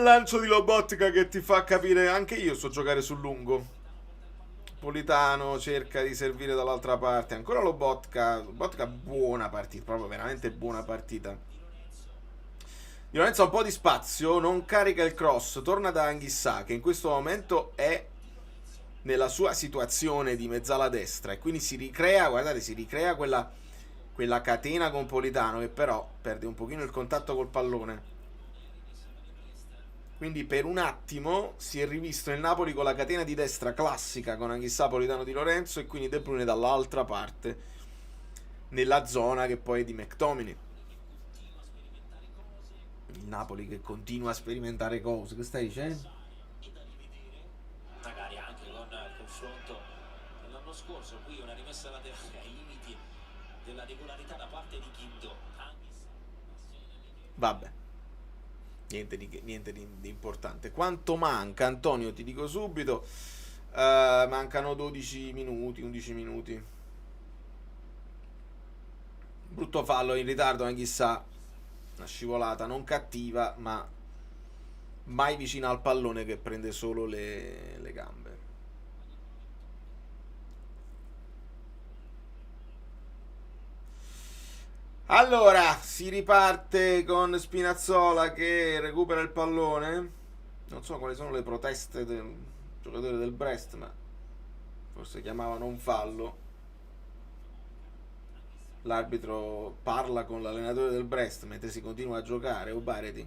lancio di Lobotka che ti fa capire anche io so giocare sul lungo. Politano cerca di servire dall'altra parte. Ancora Lobotka, buona partita, proprio veramente buona partita. Di Lorenzo ha un po' di spazio, non carica il cross, torna da Anghissà che in questo momento è nella sua situazione di mezzala destra e quindi si ricrea, guardate, quella catena con Politano che però perde un pochino il contatto col pallone. Quindi per un attimo si è rivisto il Napoli con la catena di destra classica con Anghissà, Politano, Di Lorenzo e quindi De Bruyne dall'altra parte nella zona che poi è di McTominay. Il Napoli che continua a sperimentare cose. Che stai dicendo? Magari anche con il confronto dell'anno scorso, qui una rimessa laterale ai limiti della regolarità da parte di Guido. Vabbè, niente di importante. Quanto manca, Antonio? Ti dico subito. Mancano 12 minuti, 11 minuti. Brutto fallo in ritardo, chissà. Una scivolata non cattiva, ma mai vicina al pallone che prende solo le gambe. Allora, si riparte con Spinazzola che recupera il pallone. Non so quali sono le proteste del giocatore del Brest, ma forse chiamavano un fallo. L'arbitro parla con l'allenatore del Brest mentre si continua a giocare. Obareti.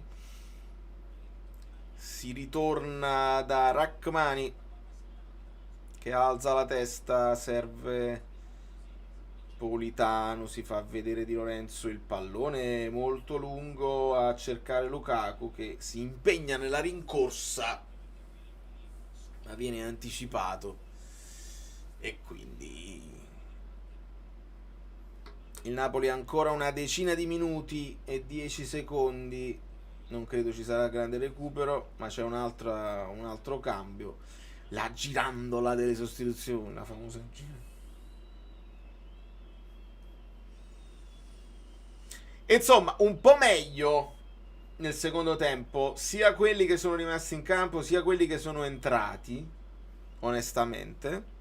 Si ritorna da Rachmani che alza la testa, serve Politano, si fa vedere Di Lorenzo, il pallone molto lungo a cercare Lukaku che si impegna nella rincorsa ma viene anticipato e quindi il Napoli ha ancora una decina di minuti e 10 secondi. Non credo ci sarà grande recupero, ma c'è un altro cambio. La girandola delle sostituzioni, la famosa gira. Insomma, un po' meglio nel secondo tempo, sia quelli che sono rimasti in campo, sia quelli che sono entrati, onestamente.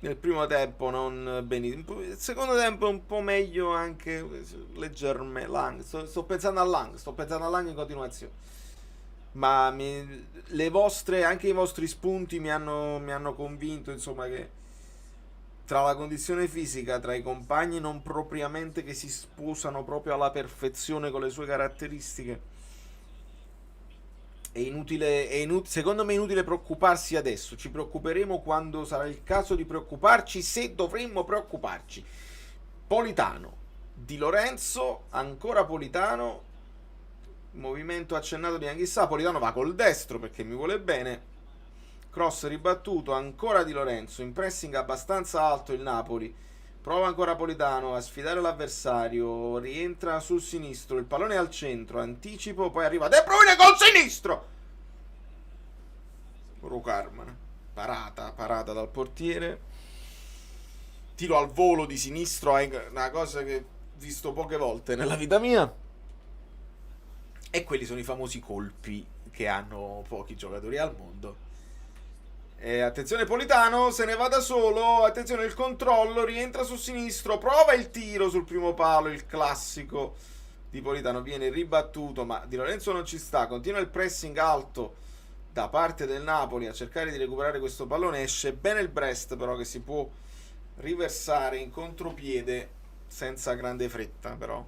Nel primo tempo non benissimo. Il secondo tempo un po' meglio anche leggermente. Lang. Sto pensando a Lang in continuazione. Ma anche i vostri spunti mi hanno convinto, insomma, che tra la condizione fisica, tra i compagni non propriamente che si sposano proprio alla perfezione con le sue caratteristiche, secondo me è inutile preoccuparsi adesso. Ci preoccuperemo quando sarà il caso di preoccuparci, se dovremmo preoccuparci. Politano, Di Lorenzo, ancora Politano, movimento accennato di Anghissà. Politano va col destro perché mi vuole bene. Cross ribattuto, ancora Di Lorenzo, in pressing abbastanza alto il Napoli. Prova ancora Politano a sfidare l'avversario, rientra sul sinistro, il pallone è al centro, anticipo, poi arriva De Bruyne col sinistro. Rocarman, parata dal portiere. Tiro al volo di sinistro, è una cosa che ho visto poche volte nella vita mia. E quelli sono i famosi colpi che hanno pochi giocatori al mondo. Attenzione Politano, se ne va da solo, attenzione il controllo, rientra sul sinistro, prova il tiro sul primo palo, il classico di Politano, viene ribattuto ma Di Lorenzo non ci sta, continua il pressing alto da parte del Napoli a cercare di recuperare questo pallone, esce bene il Brest però che si può riversare in contropiede senza grande fretta però.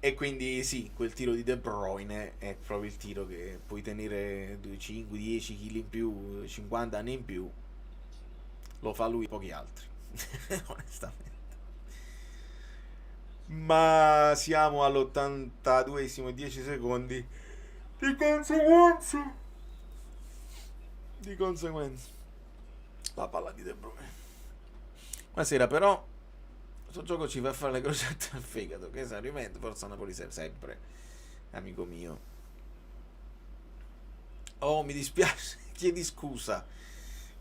E quindi sì, quel tiro di De Bruyne è proprio il tiro che puoi tenere 5, 10 kg in più, 50 anni in più. Lo fa lui e pochi altri. Onestamente. Ma siamo all'82esimo, 10 secondi. Di conseguenza. La palla di De Bruyne. Buonasera però. questo gioco ci fa fare le crocette al fegato. Che esaurimento, forza Napoli sempre, amico mio. Oh, mi dispiace, chiedi scusa.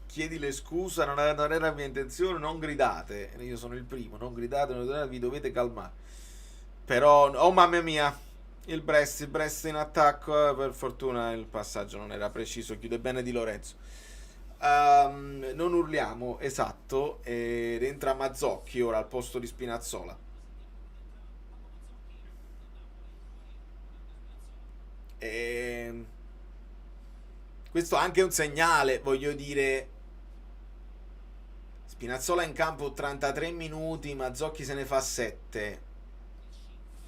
Chiedile scusa, non era la mia intenzione, non gridate. Io sono il primo, non gridate, vi dovete calmare. Però, oh mamma mia, il Brest in attacco, per fortuna il passaggio non era preciso, chiude bene Di Lorenzo. Non urliamo, esatto, ed entra Mazzocchi ora al posto di Spinazzola. Questo è anche un segnale, voglio dire. Spinazzola in campo 33 minuti, Mazzocchi se ne fa 7.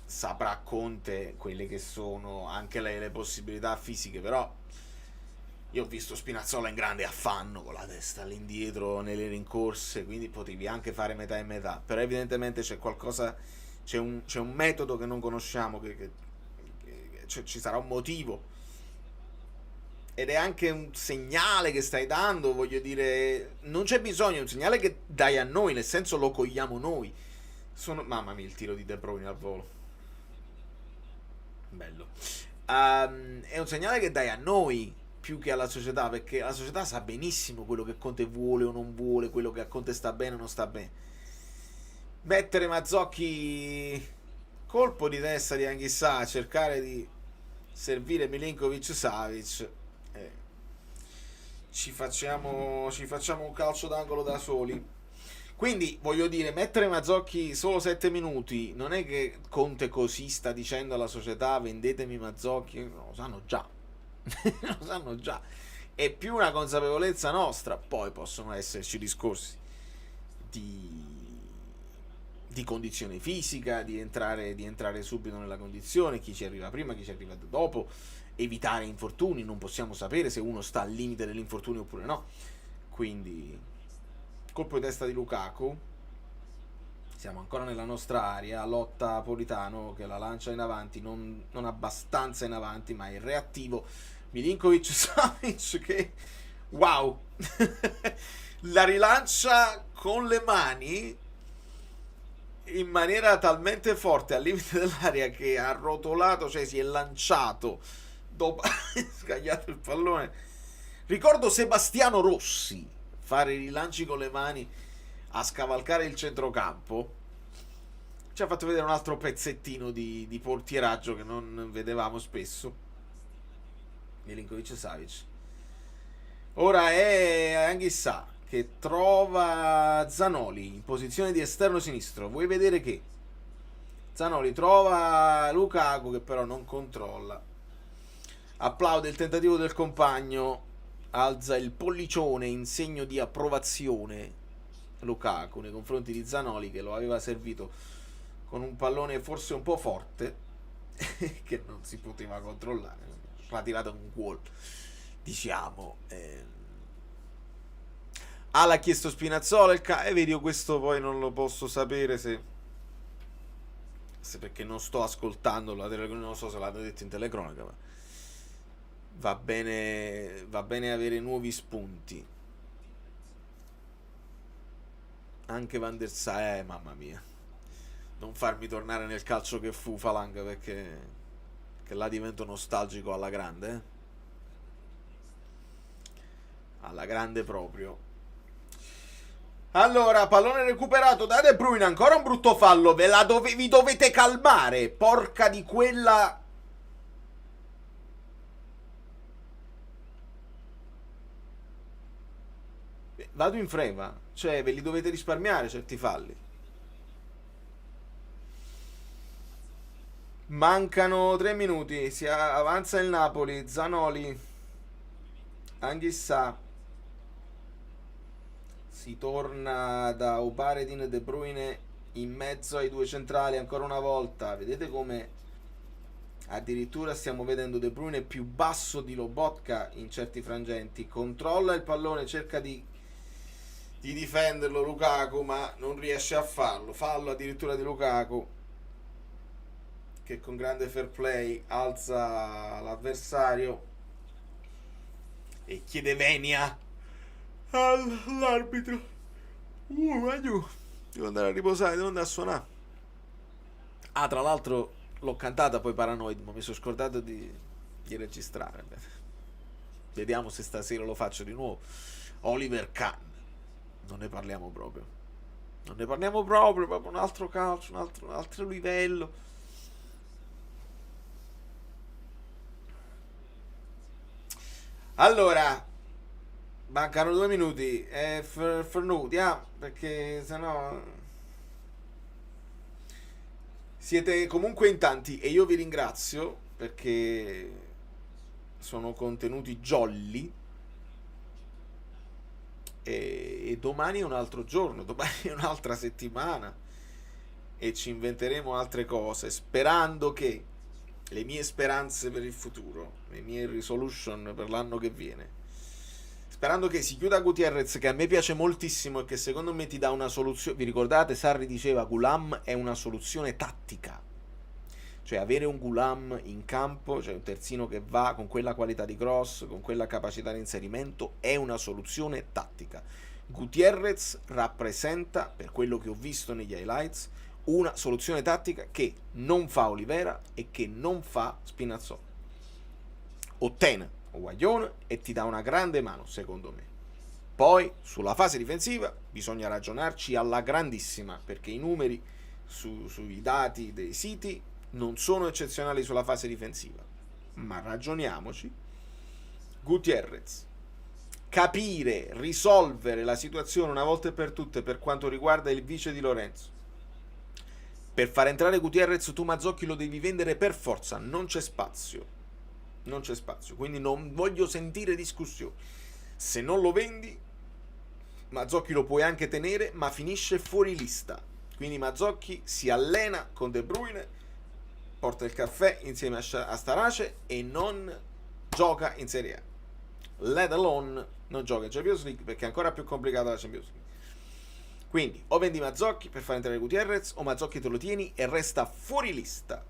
Saprà Conte quelle che sono anche le possibilità fisiche, però io ho visto Spinazzola in grande affanno con la testa all'indietro nelle rincorse, quindi potevi anche fare metà e metà, però evidentemente c'è qualcosa, c'è un metodo che non conosciamo, che ci sarà un motivo, ed è anche un segnale che stai dando, voglio dire, non c'è bisogno, è un segnale che dai a noi, nel senso lo cogliamo noi. Mamma mia, il tiro di De Bruyne al volo, bello. È un segnale che dai a noi più che alla società, perché la società sa benissimo quello che Conte vuole o non vuole, quello che a Conte sta bene o non sta bene. Mettere Mazzocchi, colpo di testa di Anghissà, cercare di servire Milinkovic-Savic, ci facciamo un calcio d'angolo da soli. Quindi voglio dire, mettere Mazzocchi solo 7 minuti non è che Conte così sta dicendo alla società vendetemi Mazzocchi, lo sanno già. Lo sanno già. È più una consapevolezza nostra. Poi possono esserci discorsi di condizione fisica, di entrare subito nella condizione, chi ci arriva prima, chi ci arriva dopo, evitare infortuni, non possiamo sapere se uno sta al limite dell'infortunio oppure no. Quindi colpo di testa di Lukaku, siamo ancora nella nostra area, lotta Politano che la lancia in avanti, non abbastanza in avanti, ma è reattivo. Milinkovic-Savic che wow la rilancia con le mani in maniera talmente forte al limite dell'area che ha rotolato, cioè si è lanciato dopo scagliato il pallone. Ricordo Sebastiano Rossi fare i rilanci con le mani a scavalcare il centrocampo. Ci ha fatto vedere un altro pezzettino di portieraggio che non vedevamo spesso. Milinkovic-Savic. Ora è Anghissà che trova Zanoli in posizione di esterno sinistro. Vuoi vedere che Zanoli trova Lukaku che però non controlla. Applaude il tentativo del compagno, alza il pollicione in segno di approvazione Lukaku nei confronti di Zanoli che lo aveva servito con un pallone forse un po' forte che non si poteva controllare, l'ha tirato un gol, diciamo. L'ha chiesto Spinazzola e vedi, io questo poi non lo posso sapere se perché non sto ascoltando non so se l'hanno detto in telecronaca, ma va bene avere nuovi spunti. Anche Van der Sar, mamma mia, non farmi tornare nel calcio che fu Falanga, perché che là divento nostalgico alla grande, alla grande proprio. Allora, pallone recuperato da De Bruyne, ancora un brutto fallo, vi dovete calmare, porca di quella. Vado in freva, cioè ve li dovete risparmiare certi falli. Mancano 3 minuti, si avanza il Napoli, Zanoli, Anghissà, si torna da Uparedin, De Bruyne in mezzo ai due centrali ancora una volta. Vedete come addirittura stiamo vedendo De Bruyne più basso di Lobotka in certi frangenti. Controlla il pallone, cerca di difenderlo Lukaku, ma non riesce a farlo. Fallo addirittura di Lukaku, che con grande fair play alza l'avversario e chiede venia all'arbitro. Devo andare a riposare, devo andare a suonare. Ah, tra l'altro l'ho cantata poi Paranoid, ma mi sono scordato di registrare. Vediamo se stasera lo faccio di nuovo. Oliver Kahn. Non ne parliamo proprio. Non ne parliamo proprio un altro calcio, un altro livello. Allora, mancano 2 minuti. Fernuti, perché sennò siete comunque in tanti e io vi ringrazio perché sono contenuti jolly. E domani è un altro giorno, domani è un'altra settimana e ci inventeremo altre cose, sperando che le mie speranze per il futuro, le mie resolution per l'anno che viene, sperando che si chiuda Gutierrez, che a me piace moltissimo e che secondo me ti dà una soluzione. Vi ricordate, Sarri diceva Gulam è una soluzione tattica, cioè avere un Gulam in campo, cioè un terzino che va con quella qualità di cross, con quella capacità di inserimento, è una soluzione tattica. Gutierrez rappresenta, per quello che ho visto negli highlights, una soluzione tattica che non fa Olivera e che non fa Spinazzola. Ottiene o Guaglione e ti dà una grande mano, secondo me. Poi, sulla fase difensiva, bisogna ragionarci alla grandissima, perché i numeri sui dati dei siti non sono eccezionali sulla fase difensiva, ma ragioniamoci. Gutierrez, capire, risolvere la situazione una volta e per tutte per quanto riguarda il vice di Lorenzo. Per far entrare Gutierrez tu Mazzocchi lo devi vendere per forza, non c'è spazio, quindi non voglio sentire discussioni. Se non lo vendi, Mazzocchi lo puoi anche tenere, ma finisce fuori lista. Quindi Mazzocchi si allena con De Bruyne, porta il caffè insieme a Starace e non gioca in Serie A. Let alone non gioca in Champions League, perché è ancora più complicata la Champions League. Quindi o vendi Mazzocchi per far entrare Gutierrez, o Mazzocchi te lo tieni e resta fuori lista.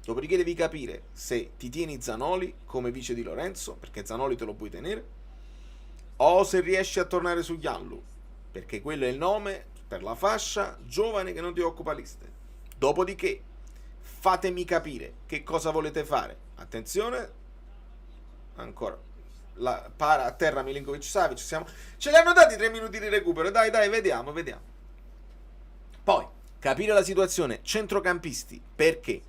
Dopodiché devi capire se ti tieni Zanoli come vice di Lorenzo, perché Zanoli te lo puoi tenere, o se riesci a tornare su Gianlu, perché quello è il nome per la fascia giovane che non ti occupa liste. Dopodiché fatemi capire che cosa volete fare. Attenzione, ancora para a terra Milinkovic Savic, ce li hanno dati 3 minuti di recupero, dai, vediamo. Poi capire la situazione centrocampisti, perché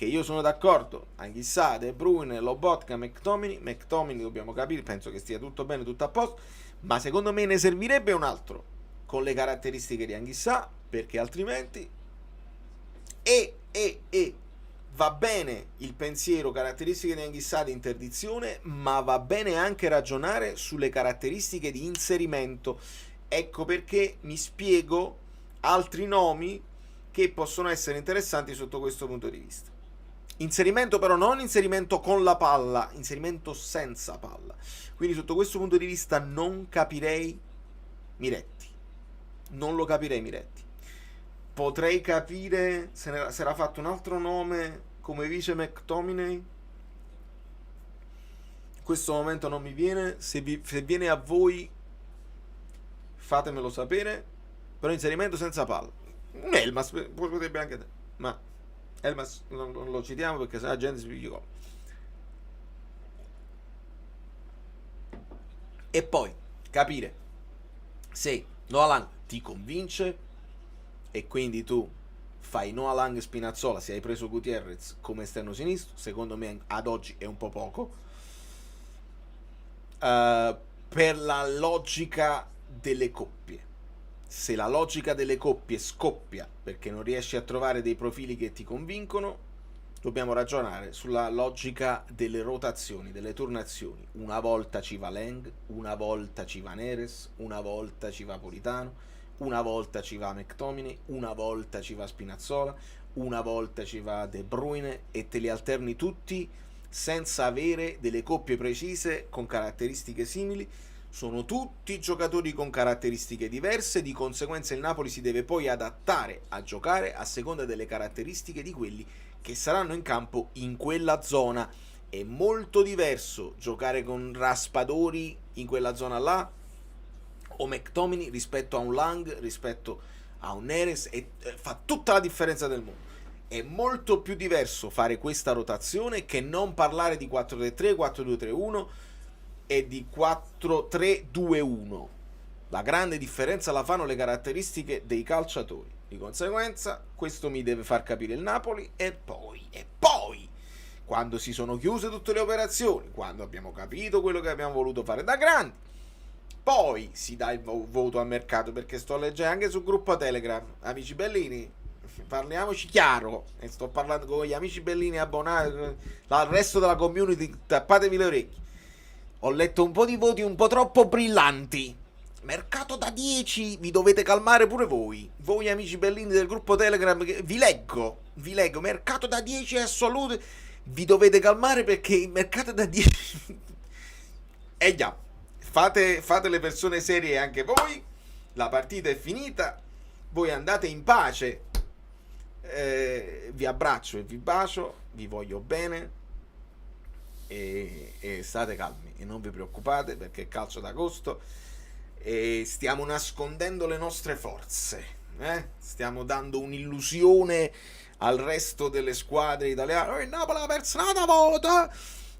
io sono d'accordo, Anghissà, De Bruyne, Lobotka, McTominay dobbiamo capire, penso che stia tutto bene, tutto a posto, ma secondo me ne servirebbe un altro con le caratteristiche di Anghissà, perché altrimenti va bene il pensiero, caratteristiche di Anghissà di interdizione, ma va bene anche ragionare sulle caratteristiche di inserimento. Ecco perché mi spiego altri nomi che possono essere interessanti sotto questo punto di vista. Inserimento però non inserimento con la palla, inserimento senza palla. Quindi sotto questo punto di vista non capirei Miretti. Non lo capirei Miretti. Potrei capire se era fatto un altro nome come vice McTominay. In questo momento non mi viene. Se viene a voi, fatemelo sapere. Però inserimento senza palla. Un Elmas potrebbe anche te, ma Elmas non lo citiamo perché sennò la gente si piglia. E poi capire se Noah Lang ti convince e quindi tu fai Noah Lang Spinazzola se hai preso Gutierrez come esterno sinistro. Secondo me ad oggi è un po' poco, per la logica delle coppie. Se la logica delle coppie scoppia perché non riesci a trovare dei profili che ti convincono, dobbiamo ragionare sulla logica delle rotazioni, delle turnazioni. Una volta ci va Lang, una volta ci va Neres, una volta ci va Politano, una volta ci va McTominay, una volta ci va Spinazzola, una volta ci va De Bruyne, e te li alterni tutti senza avere delle coppie precise con caratteristiche simili. Sono tutti giocatori con caratteristiche diverse, di conseguenza il Napoli si deve poi adattare a giocare a seconda delle caratteristiche di quelli che saranno in campo in quella zona. È molto diverso giocare con Raspadori in quella zona là o McTominay rispetto a un Lang, rispetto a un Neres e fa tutta la differenza del mondo. È molto più diverso fare questa rotazione che non parlare di 4-3-3, 4-2-3-1 e di 4-3-2-1. La grande differenza la fanno le caratteristiche dei calciatori. Di conseguenza, questo mi deve far capire il Napoli e poi, quando si sono chiuse tutte le operazioni, quando abbiamo capito quello che abbiamo voluto fare da grandi, poi si dà il voto al mercato, perché sto leggendo anche sul gruppo Telegram, amici bellini, parliamoci chiaro, e sto parlando con gli amici bellini abbonati, il resto della community, tappatevi le orecchie. Ho letto un po' di voti un po' troppo brillanti. Mercato da 10, vi dovete calmare pure voi amici bellini del gruppo Telegram, che vi leggo, mercato da 10 assoluto, vi dovete calmare perché il mercato da 10 già, fate le persone serie anche voi, la partita è finita, voi andate in pace, vi abbraccio e vi bacio, vi voglio bene e state calmi e non vi preoccupate perché è calcio d'agosto e stiamo nascondendo le nostre forze, stiamo dando un'illusione al resto delle squadre italiane. Il Napoli ha perso una volta,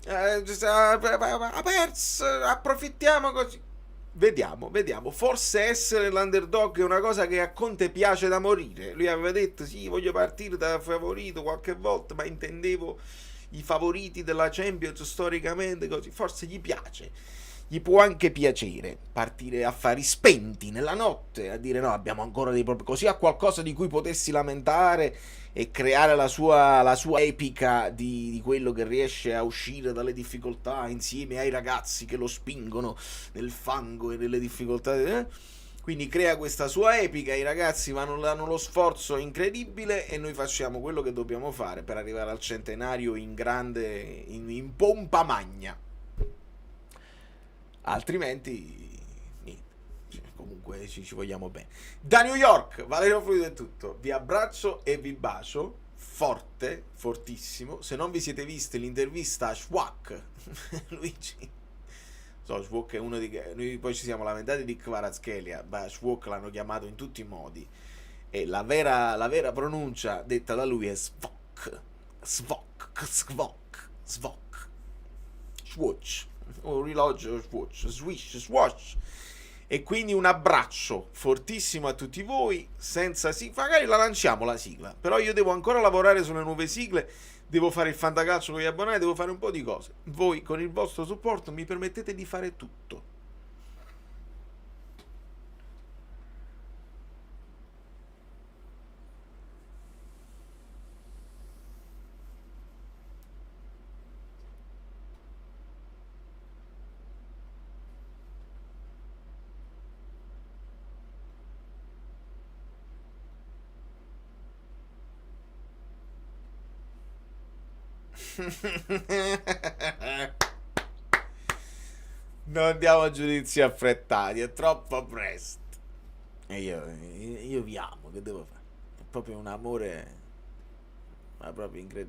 ha perso, approfittiamo così. Vediamo, forse essere l'underdog è una cosa che a Conte piace da morire. Lui aveva detto sì, voglio partire da favorito qualche volta, ma intendevo i favoriti della Champions storicamente così. Forse gli piace, gli può anche piacere partire a fari spenti nella notte, a dire no, abbiamo ancora dei problemi, così ha qualcosa di cui potersi lamentare e creare la sua epica di quello che riesce a uscire dalle difficoltà insieme ai ragazzi che lo spingono nel fango e nelle difficoltà, quindi crea questa sua epica, i ragazzi hanno lo sforzo incredibile e noi facciamo quello che dobbiamo fare per arrivare al centenario in grande, in pompa magna. Altrimenti comunque ci vogliamo bene. Da New York, Valerio Fluido è tutto, vi abbraccio e vi bacio forte, fortissimo. Se non vi siete visti l'intervista a Schwak Luigi, Schwak è uno di, noi poi ci siamo lamentati di Kvaratskhelia, ma Schwak l'hanno chiamato in tutti i modi e la vera pronuncia detta da lui è Svok, Swatch, un orologio swash. E quindi un abbraccio fortissimo a tutti voi, senza magari la lanciamo la sigla, però io devo ancora lavorare sulle nuove sigle, devo fare il fantacalcio con gli abbonati, devo fare un po' di cose. Voi con il vostro supporto mi permettete di fare tutto. Non diamo giudizi affrettati, è troppo presto. E io vi amo, che devo fare? È proprio un amore, ma proprio incredibile.